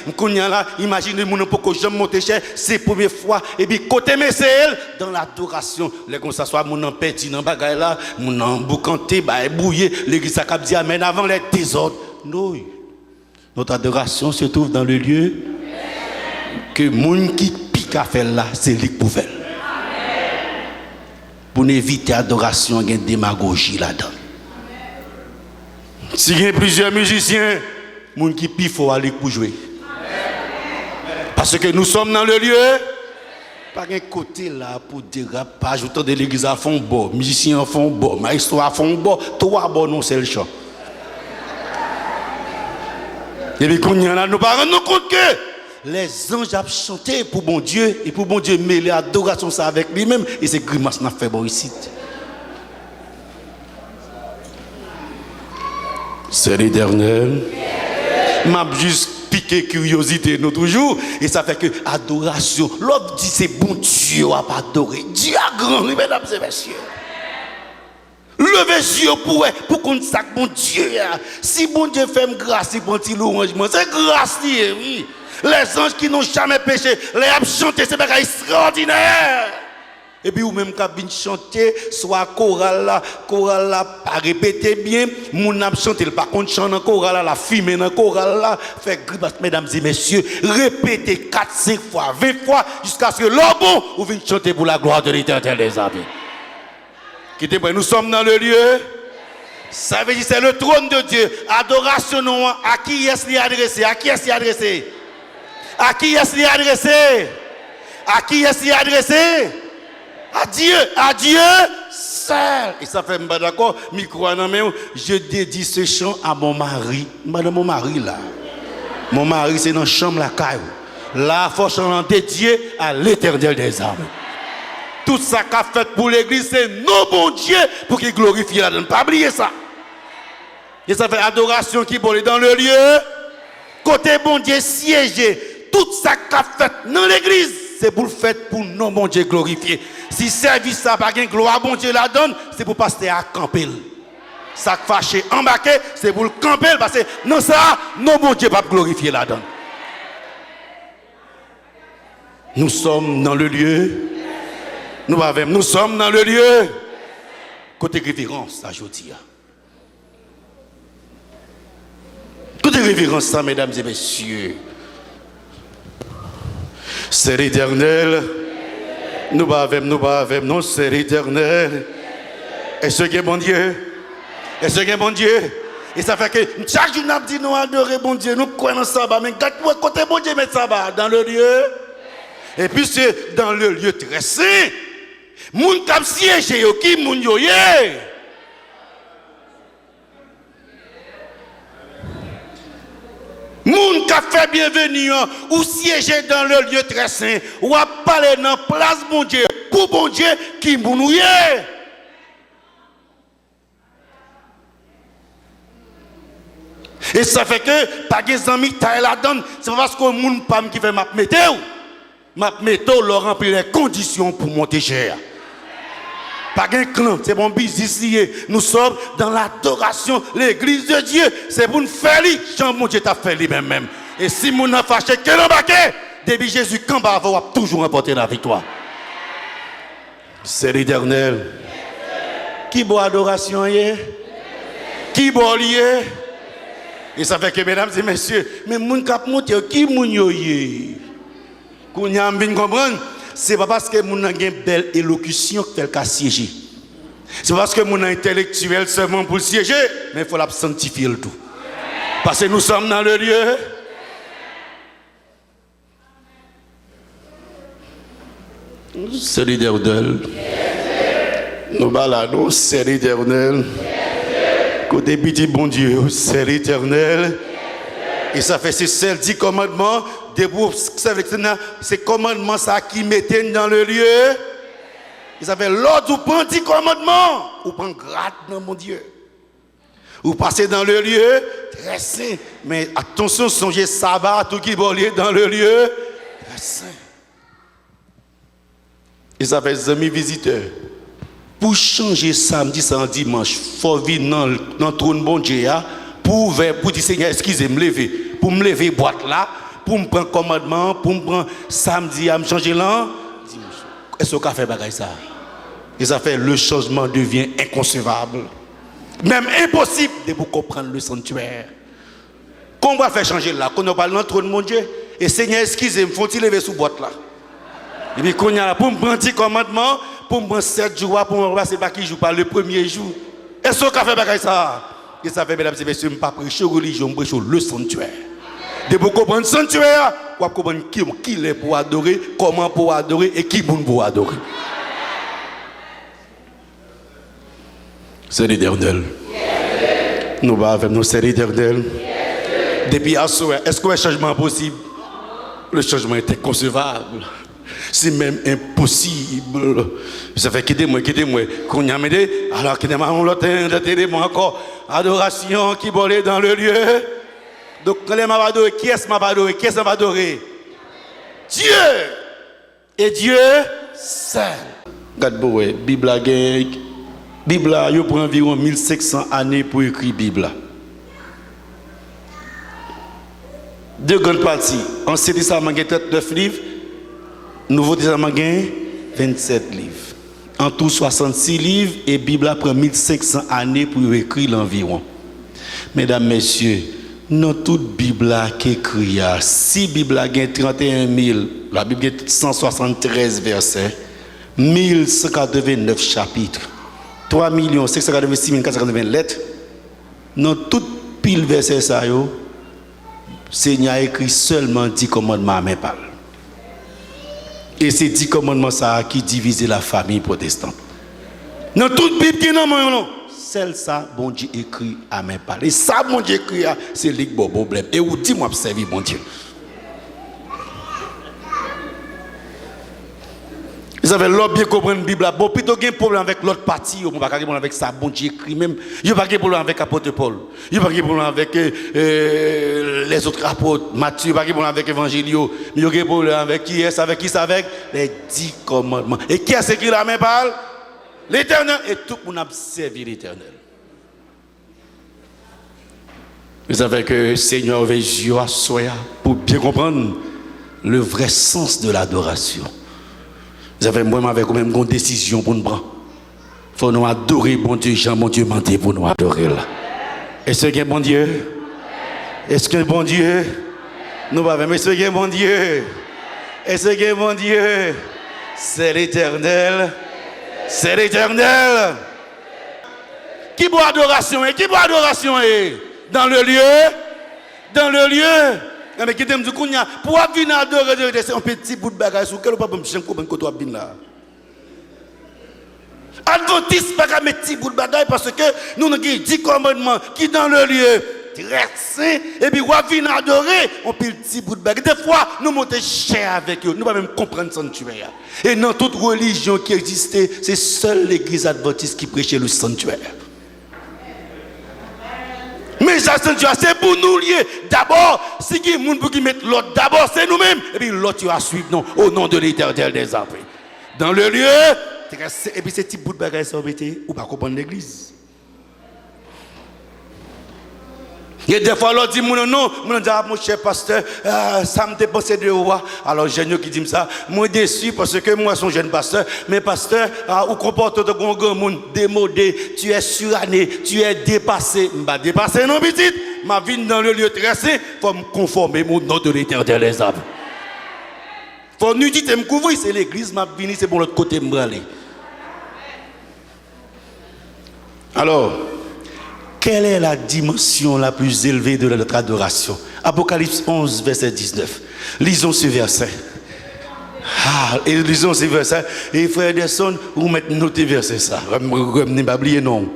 [SPEAKER 7] imaginez mon poko jamais monter cher, c'est la première fois. Et puis, côté Messel, dans l'adoration, les gens s'assoient, mon en petit, dans bagaille là, mon en boucanté, bouillé, l'église a dit amen avant les désordres. Non. Notre adoration se trouve dans le lieu que les gens qui piquent à faire là, c'est lui pour faire. Pour éviter l'adoration, il y a une démagogie là-dedans. Si il y a plusieurs musiciens, les gens qui pient, il faut aller pour jouer. Parce que nous sommes dans le lieu. Pas un côté là pour dérapage. Autant de l'église à fond bon, musiciens à fond bon, maestro à fond bon, toi bon, non, c'est le chant. Et puis, quand il y en a, nous ne pas rendre compte que les anges ont chanté pour bon Dieu, et pour bon Dieu mêler l'adoration ça avec lui-même, et c'est grimace n'a fait bon ici. C'est l'éternel. M'a juste piqué curiosité nous toujours et ça fait que adoration. L'autre dit c'est bon Dieu à pas adorer. Dieu a grand, mesdames et messieurs. Levez les yeux pour qu'on sache bon Dieu. Si bon Dieu fait grâce, si bon Dieu louangement, c'est grâce oui. Les anges qui n'ont jamais péché, les ont chanté, c'est extraordinaire. Et puis ou même quand vient chanter, soit chorale là, pas répéter bien, moun ap chanter par contre chant dans chorale là, la fumer dans chorale là, fait grimace mesdames et messieurs, répétez 4 5 fois, 20 fois jusqu'à ce que l'homme bon ou vienne chanter pour la gloire de l'Éternel des armées. Quittez moi, nous sommes dans le lieu. Ça veut dire c'est le trône de Dieu. Adoration non, à qui est-ce qu'il est adressé? À qui est-ce qu'il est adressé? À qui est-ce qu'il est adressé? À qui est-ce qu'il est adressé? À Dieu seul. Et ça fait pas d'accord, micro en main, je dédie ce chant à mon mari. Madame mon mari là. Mon mari c'est dans la chambre la caille. Là faut chanter dédié à l'Éternel des armées. Tout ça qu'a fait pour l'église c'est nos bon Dieu pour qu'il glorifie la donne. Pas oublier ça. Et ça fait adoration qui pour dans le lieu. Côté bon Dieu siégé. Tout ça qu'a fait dans l'église c'est pour le faire pour nos bon Dieu glorifier. Si service ça pas gain gloire bon Dieu la donne, c'est pour passer à camper. Ça fâché embarqué, c'est pour le camper parce que non ça, nos bon Dieu pas glorifier la donne. Nous sommes dans le lieu. Nous sommes dans le lieu. Côté révérence, ça je dis. Côté révérence, ça mesdames et messieurs. C'est l'Éternel. Nous pas avec, non, c'est l'Éternel. Est-ce que bon Dieu? Est-ce que bon Dieu? Et ça fait que chaque jour nous dit nous adorer bon Dieu, nous croyons ça, mais quand côté bon Dieu mettre ça dans le lieu. Et puis c'est dans le lieu très saint. Moun k'ap siège yo ki moun yo ye. Moun k'ap fait bienvenue ou siéger dans le lieu très saint ou a parler dans place bon Dieu pour bon Dieu qui moun yo ye. Et ça fait que pas des amis taille la donne, c'est parce que moun pas qui fait m'a mettre leur remplir les conditions pour monter cher. Pas un clan, c'est mon business lié. Nous sommes dans l'adoration, l'église de Dieu. C'est pour nous faire lui, Jean mon Dieu t'a fait lui-même. Et si mon a fâché, quel embarqué, depuis Jésus, quand va toujours remporter la victoire. C'est l'Éternel. Qui boit adoration hier? Qui boit lié? Et ça fait que mesdames et messieurs, mais moun kap monte qui moun yo yé? Qu'on y a bien comprendre. C'est pas parce que mon a une belle élocution tel qu'à siéger. C'est parce que mon intellectuel seulement pour siéger, mais il faut la sanctifier le tout. Parce que nous sommes dans le lieu. C'est l'Éternel. Nous baladons, c'est l'Éternel. Côté petit bon Dieu, c'est l'Éternel. Et ça fait ces 10 commandements. C'est commandement ça qui mettait dans le lieu. Et ça fait l'ordre ou prend 10 commandements. Ou prend grade dans mon Dieu. Ou passez dans le lieu très saint. Mais attention, songez sabbat, tout qui est dans le lieu très saint. Et ça fait des amis visiteurs. Pour changer samedi sans dimanche, il faut venir dans le trône bon Dieu pour dire Seigneur, excusez-moi, pour me lever boîte là. Pour me prendre commandement, pour me prendre samedi à me changer l'an, est-ce qu'on a fait bagaille ça? Et ça fait le changement devient inconcevable. Même impossible de vous comprendre le sanctuaire. Qu'on va faire changer là, qu'on a parlé dans le trône de mon Dieu. Et Seigneur, excusez-moi, faut-il lever sous boîte là? Et puis qu'on y a là, pour me prendre 10 commandements, pour me prendre 7 jours, pour me remplacer par qui joue par le premier jour. Est-ce qu'on a fait bagaille ça? Et ça fait, mesdames et messieurs, je ne pas prêcher religion, je prêche le sanctuaire. De vous comprendre le sanctuaire, vous comprendre qui est pour adorer, comment pour adorer et qui pour adorer. C'est l'Éternel. Nous va avec nous, c'est l'Éternel. Depuis à ce est-ce qu'il y a un changement possible? Le changement est inconcevable. C'est même impossible. Ça fait quittez-moi. Qu'on y a m'aidé, alors quittez-moi, on l'a moi encore. Adoration qui volait dans le lieu. Donc, quand les m'a adoré, qui est-ce m'a adoré? Qui est-ce m'a adoré? Dieu! Et Dieu seul. Regardez, la Bible, il prend environ 1500 années pour écrire la Bible. Deux grandes parties. Ancien Testament, il y a 39 livres. Nouveau Testament, il y a 27 livres. En tout 66 livres et Bible a pris 1500 années pour écrire l'environ. Mesdames, messieurs, dans toute Bible qui écrit, si Bible a 31 000, la Bible a 173 versets, 1189 chapitres, 3 586 480 lettres, dans toute pile verset ça, le Seigneur a écrit seulement 10 commandements à main parle. Et c'est 10 commandements ça qui divisent la famille protestante. Dans toute Bible qui est dans mon celle ça, bon Dieu écrit à main parle. Et ça, bon Dieu écrit, c'est le problème. Et où dit-moi observer, bon Dieu. Vous avez l'autre bien comprendre la Bible. Bon, plutôt qu'il y a un problème avec l'autre partie, on ne peut pas problème avec ça, bon Dieu écrit même. Il n'y a pas de problème avec l'apôtre Paul. Il n'y a pas de problème avec les autres apôtres, Matthieu, il n'y a pas de problème avec l'Évangile. Il y a pas de problème avec qui est-ce, avec qui c'est, avec les 10 commandements. Et qui a écrit la main parle? L'Éternel. Et tout le monde a servi l'Éternel. Vous savez que le Seigneur veut yeux à soi pour bien comprendre le vrai sens de l'adoration. Vous avez moi avec même une décision pour nous prendre. Il faut nous adorer, bon Dieu, Jean, mon Dieu, mentir pour nous adorer là. Est-ce que bon Dieu? Est-ce que bon Dieu? Nous pas même, est-ce que bon Dieu? Est-ce que bon Dieu? C'est l'Éternel. C'est l'Éternel. Qui boit adoration et qui boit adoration et dans le lieu? Dans le lieu. Mais qui t'aime du coup, pour venir adorer, c'est un petit bout de bagage sur lequel on peut pas me chanter quand tu as bien là. Adventiste, pas un petit bout de bagage parce que nous avons 10 commandements qui dans le lieu très saint et puis on va venir adorer, on peut un petit bout de bagage. Des fois, nous montons cher avec eux, nous ne pouvons même comprendre le sanctuaire. Et dans toute religion qui existait, c'est seule l'église adventiste qui prêchait le sanctuaire. Mais ça, c'est pour nous lier. D'abord, si il y a des gens qui mettent l'autre, d'abord c'est nous-mêmes. Et puis l'autre, tu vas suivre non, au nom de l'Éternel des armées. Dans le lieu, et puis ces petits bouts de bagages sont mettés, ou pas comprendre l'église. Et des fois, l'autre dit, non, mon cher pasteur, ça me dépensait de roi. Alors, jeune qui dit ça, moi déçu parce que moi, je suis jeune pasteur, mais pasteur, ou comporte de grand monde, démodé, tu es suranné, tu es dépassé. Je ne vais pas dépasser, non, petit. Ma vie dans le lieu tracé, il faut me conformer au nom de l'Éternel des arbres. Il faut nous dire, me couvrir, c'est l'église, ma vie, c'est pour l'autre côté, me aller. Alors, quelle est la dimension la plus élevée de notre adoration? Apocalypse 11, verset 19. Lisons ce verset. Et lisons ce verset. Et frère Desson, vous mettez noter verset ça. Ne pas oublier non.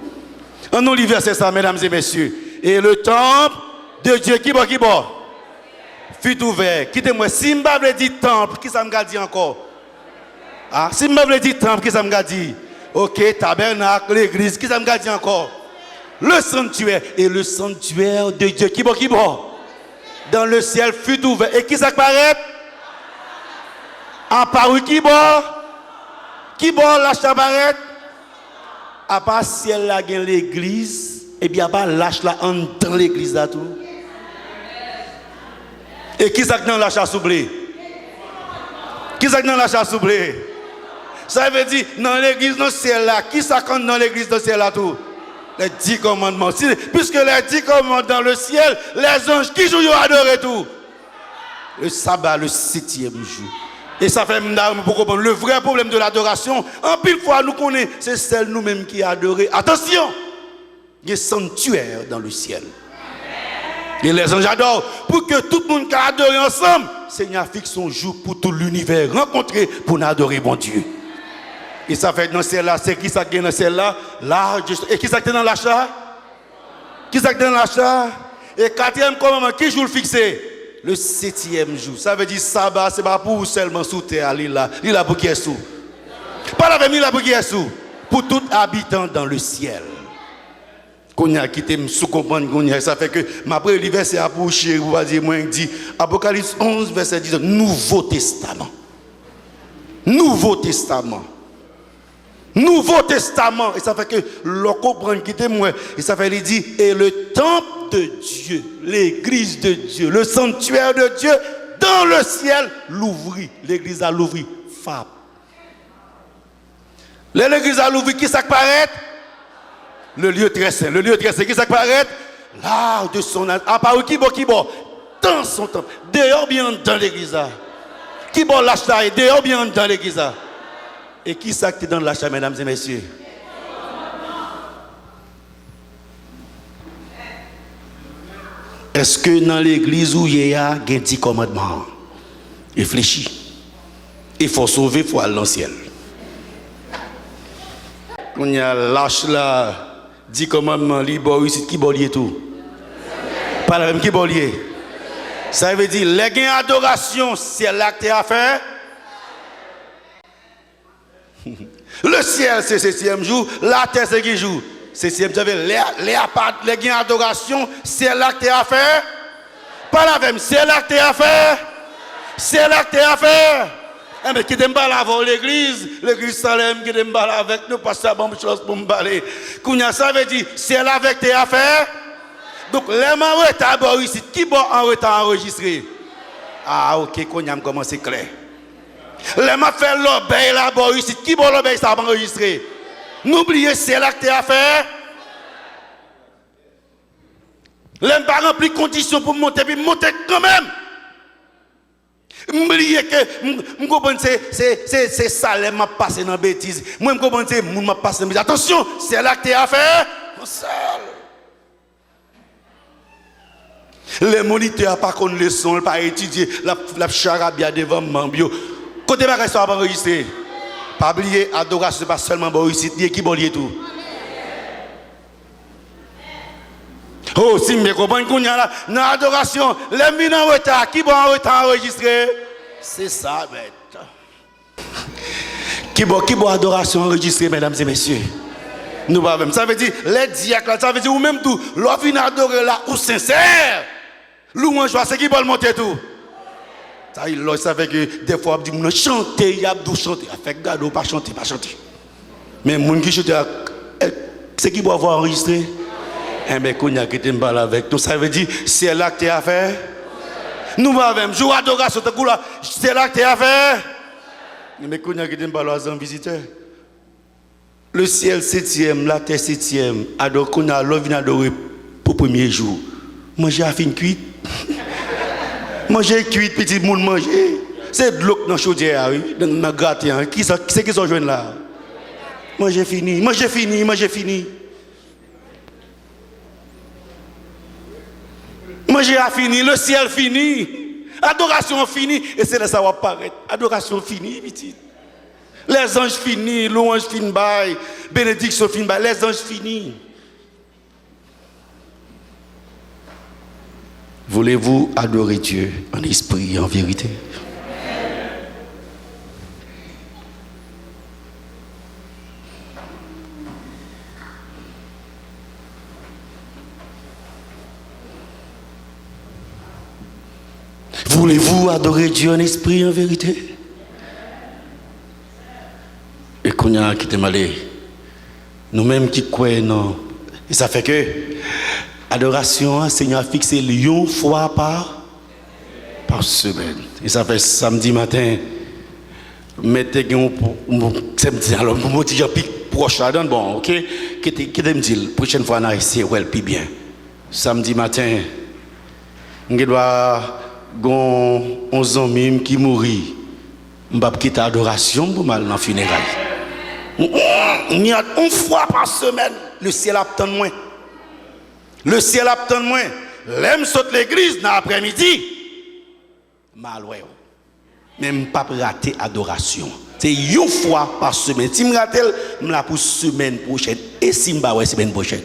[SPEAKER 7] On nous lit verset ça, mesdames et messieurs. Et le temple de Dieu qui fut ouvert. Quittez-moi. Si je me dit temple, qui ça me dit encore? Ah, si je me dit temple, qui ça me dit? Ok, tabernacle, l'église, qui ça me dit encore? Le sanctuaire. Et le sanctuaire de Dieu qui dans le ciel fut ouvert. Et qui s'apparaît? En parole qui lâche apparaît? À part ciel là gagne l'église, et bien à part lâche là dans l'église là tout. Et qui s'apparaît dans l'achat soublé? Qui s'apparaît dans l'achat soublé? Ça veut dire dans l'église dans le ciel là, qui s'accorde dans l'église dans le ciel là tout? Les 10 commandements. Puisque les 10 commandements dans le ciel, les anges qui jouent adorer tout. Le sabbat, le 7e jour. Et ça fait pour comprendre le vrai problème de l'adoration. En pile fois, nous connaissons, c'est celle nous-mêmes qui adorent. Attention, il y a un sanctuaire dans le ciel. Et les anges adorent. Pour que tout le monde qui adore ensemble, Seigneur fixe son jour pour tout l'univers rencontrer pour nous adorer bon Dieu. Et ça fait dans celle-là, c'est qui ça qui est dans celle-là? Là, et qui ça qui est dans l'achat? Qui ça qui est dans l'achat? Et 4e commandement, qui joue le fixé? Le 7e jour. Ça veut dire sabbat, c'est pas pour seulement sous terre, il là pour qui est sous. Pas la famille là pour qui est sous. Pour tout habitant dans le ciel. Qu'on a quitté sous comprendre ça fait que ma premier verset à boucher, vous va dire moi dit Apocalypse 11 verset 10 Nouveau Testament. Nouveau Testament. Nouveau Testament. Et ça fait que l'on comprend qui était moi. Et ça fait, il dit, et le temple de Dieu, l'église de Dieu, le sanctuaire de Dieu, dans le ciel, l'ouvrit. L'église a l'ouvrit. Fab. L'église a l'ouvert, qui ça paraît? Le lieu très saint. Le lieu très saint, qui ça paraît? Là de son âme. À part qui bon, dans son temps. Dehors bien dans l'église. Qui bon lâche là, dehors bien dans l'église. Et qui ça qui dans l'achat, mesdames et messieurs? Est-ce que dans l'église où il y a un 10 commandements? Réfléchis. Il faut sauver, il faut aller dans le ciel. On y a lâche là, 10 commandements, libre ici, qui bollier tout? Pas la même qui bollier. Ça veut dire, les gains adoration, c'est l'acte à faire. Le ciel, c'est 7e jour, la terre, c'est qui jour? 7e, vous savez, les gains adoration, c'est l'acte à faire. Pas la même, c'est l'acte à faire. C'est l'acte à faire. Eh mais qui t'aime pas là avant l'église Salem, qui t'aime pas là avec nous, parce que c'est bonne chose pour me parler. Kounya, ça veut dire, c'est là avec tes affaires. Donc, les gens en retard ici, qui va en retard enregistré? Ah, ok, Kounya, comment c'est clair. Les gens fait l'obéi là-bas ici, qui va l'obéi, ça va enregistrer. N'oubliez, c'est là que tes affaires. Les gens pas rempli conditions pour monter, puis monter quand même. M'oubliez que m'comprendre c'est ça les m'a passé dans bêtise. Moi m'comprendre c'est moun m'a passé dans bêtise. Attention, c'est là que tu as fait. Les moniteurs pas connaître les sons, pas étudier la charabia devant mambio. Côté bagage ça va enregistrer. Pas oublier adoration pas seulement bon ici, qui bon lié tout. Oh, si me comprends qu'on y a là, dans l'adoration, les minants en retard, qui vont en retard enregistrer? C'est ça, bête. Qui vont adoration enregistrer, mesdames et messieurs? Nous pas même. Ça veut dire, les diacres, ça veut dire, ou même tout, l'on vient adorer là, ou sincère. Louange, c'est qui va le monter tout? Ça fait que des fois, on dit, chanter, il y a tout chanter. Fait que gado, pas chanter. Mais les gens qui chantent, c'est qui va avoir enregistré? Eh bien, qu'on a quitté mal avec nous, ça veut dire, c'est là que tu as fait. Nous même, jour adoration, c'est là que tu as fait. Mais qu'on a quitté mal en visiteur. Le ciel 7e, la terre 7e, alors qu'on a l'envie adorer pour le premier jour. Manger à fin cuite. Manger cuite, petit monde manger. C'est de l'eau dans la chaudière, oui, dans la gratte. C'est qui sont jeunes là? Manger fini. Manger a fini, le ciel fini, adoration fini, et c'est là ça va apparaître. Adoration fini, petit. Les anges finis, louange fin bail, bénédiction fin bail, les anges finis. Voulez-vous adorer Dieu en esprit et en vérité? Voulez-vous adorer Dieu en esprit et en vérité? Et qu'on a quitté malé, nous-mêmes qui croyons, non. Et ça fait que adoration, Seigneur a fixé une fois par semaine. Et ça fait samedi matin, mettez samedi, alors pour me dire proche là-dedans, bon, ok? Qui te me dit, la prochaine fois, on a essayé, ouais, plus bien. Samedi matin, on doit. Gon 11 ans même qui mourit, m'pa quitter adoration pour mal dans funérailles. Il y a une fois par semaine, le ciel attend moins. Le ciel attend moins. L'aime saute l'église dans l'après-midi. Mal ouais. Même pas rater adoration. C'est une fois par semaine. Si me rate, me la pour semaine prochaine et si m'pa ouais semaine prochaine.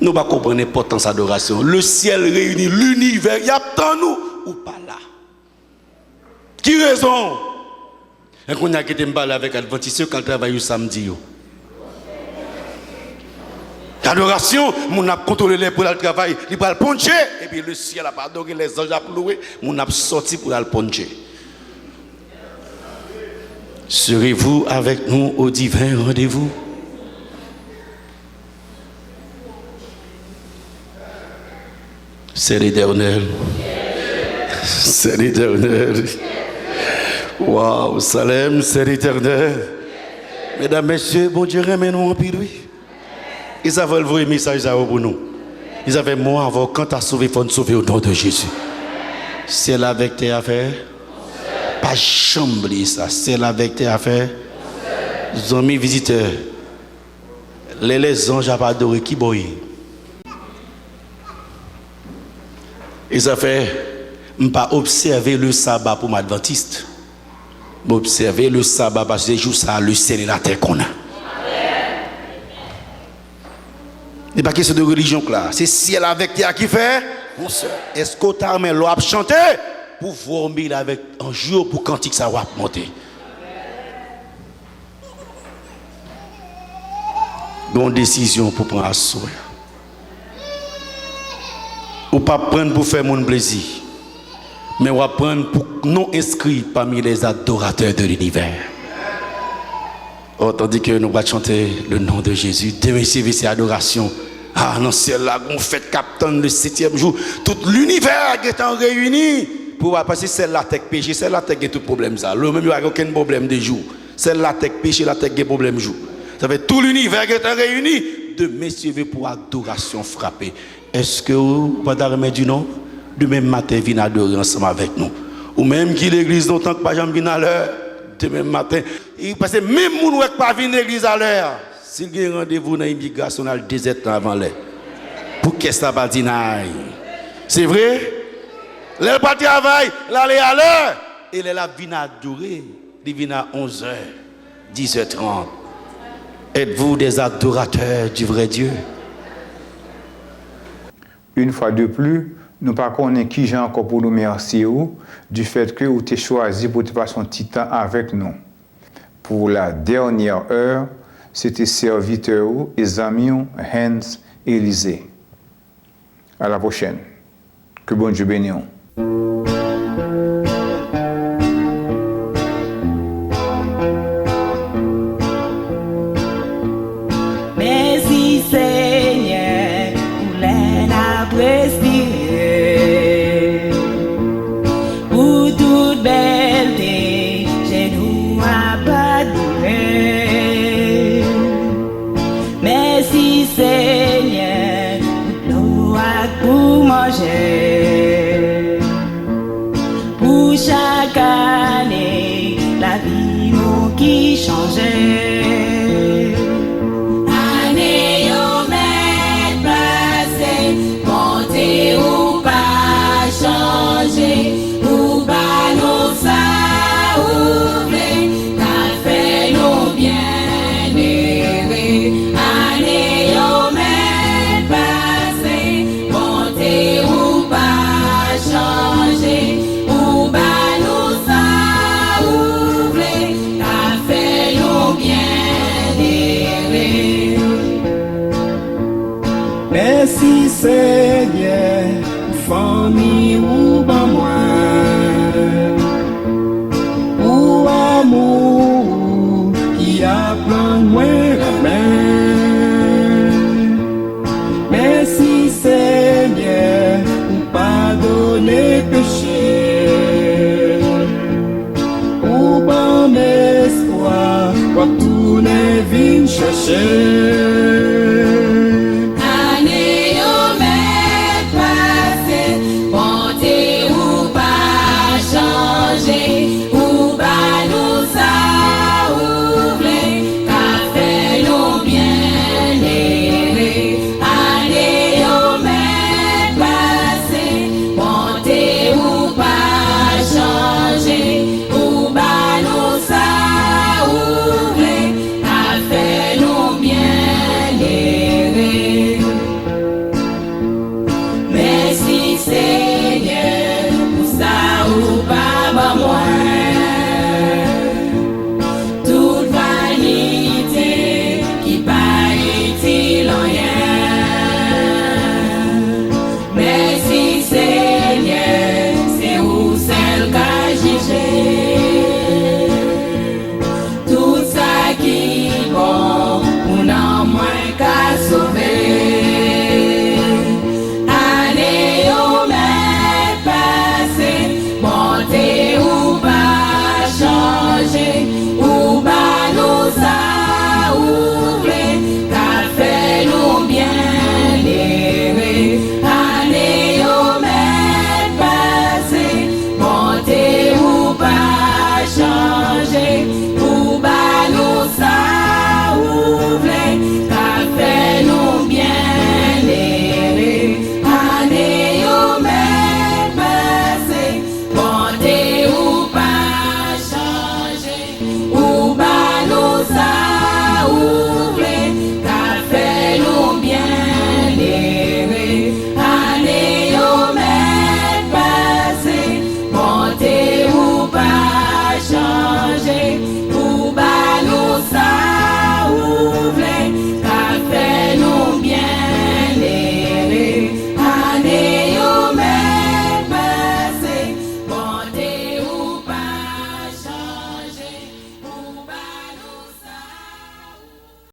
[SPEAKER 7] Nous ne comprenons pas l'importance de l'adoration. Le ciel réunit l'univers, il y a tant nous ou pas là. Qui raison? Et qu'on a quitté me avec Adventiste quand il travaille le samedi. L'adoration, on a contrôlé les pour le travail, il va le poncher. Et puis le ciel a pas adoré, les anges a loué, on a sorti pour le poncher. Serez-vous avec nous au divin rendez-vous? C'est l'Éternel. C'est l'Éternel. Waouh, Salem, c'est l'éternel. Mesdames, messieurs, bon Dieu, remets-nous en pile, oui. Ils avaient le message pour nous. Ils avaient moi avant quand tu as sauvé, il faut nous sauver au nom de Jésus. C'est là avec tes affaires. Pas chambrer ça. C'est là avec tes affaires. Les amis visiteurs. Les anges ont adoré qui boy. Ils ont fait, je n'ai pas observé le sabbat pour m'adventiste. M'observer le sabbat parce que jour ça le ciel et la terre qu'on a. Il n'est pas question de religion là. C'est ciel avec terre qui fait. Mon soeur, est-ce que tu as mis l'eau à chanter pour vomir avec un jour pour cantique ça va monter. Bonne décision pour prendre à soi. Ou pas prendre pour faire mon plaisir. Mais on va prendre pour non inscrits parmi les adorateurs de l'univers. Oh, tandis que nous allons chanter le nom de Jésus, demain c'est adoration. Ah non, c'est là qu'on fait captain le 7e jour. Tout l'univers est en réuni pour passer celle-là tech péché, celle-là tech tout problème ça. Le même il n'y a aucun problème de jour. Celle-là tech péché, la tech problème jour. Ça fait tout l'univers est en réuni. Demain c'est pour adoration frappée. Est-ce que vous pas remettre du nom? Demain matin, viens adorer ensemble avec nous. Ou même qui l'église longtemps que pas jamais vient à l'heure. Demain matin. Parce que même si nous ne pas venir à l'église à l'heure, s'il y a un rendez-vous dans l'immigration, on a le désert avant l'heure. Pour qu'est-ce que ça va dire? C'est vrai? Elle pas travail, elle est à l'heure. Et elle vient adorer. Elle vient à 11h, 10h30. Êtes-vous des adorateurs du vrai Dieu?
[SPEAKER 2] Une fois de plus, nous ne connaissons pas qui j'ai encore pour nous remercier du fait que vous avez choisi pour passer un petit temps avec nous. Pour la dernière heure, c'était serviteur et amis Hans Élisée. À la prochaine. Que bon Dieu bénisse.
[SPEAKER 5] Merci Seigneur pour l'air à respirer. Pour toute belleté, j'ai nous abandonné. Merci Seigneur pour l'eau pour manger. Pour chaque année, la vie nous qui changeait.
[SPEAKER 3] Ou pas changer, ou pas nous ça ouvrir, qu'a fait nous bien aimer. Année yo mais passé, monter ou pas changer, ou pas nous ça ouvrir, qu'a fait nous bien aimer.
[SPEAKER 1] Merci Seigneur, famille ou ben moi, ou amour qui apprend moins la main. Merci Seigneur, pour pardonner péché, ou ben espoir, pour tourner vine chercher.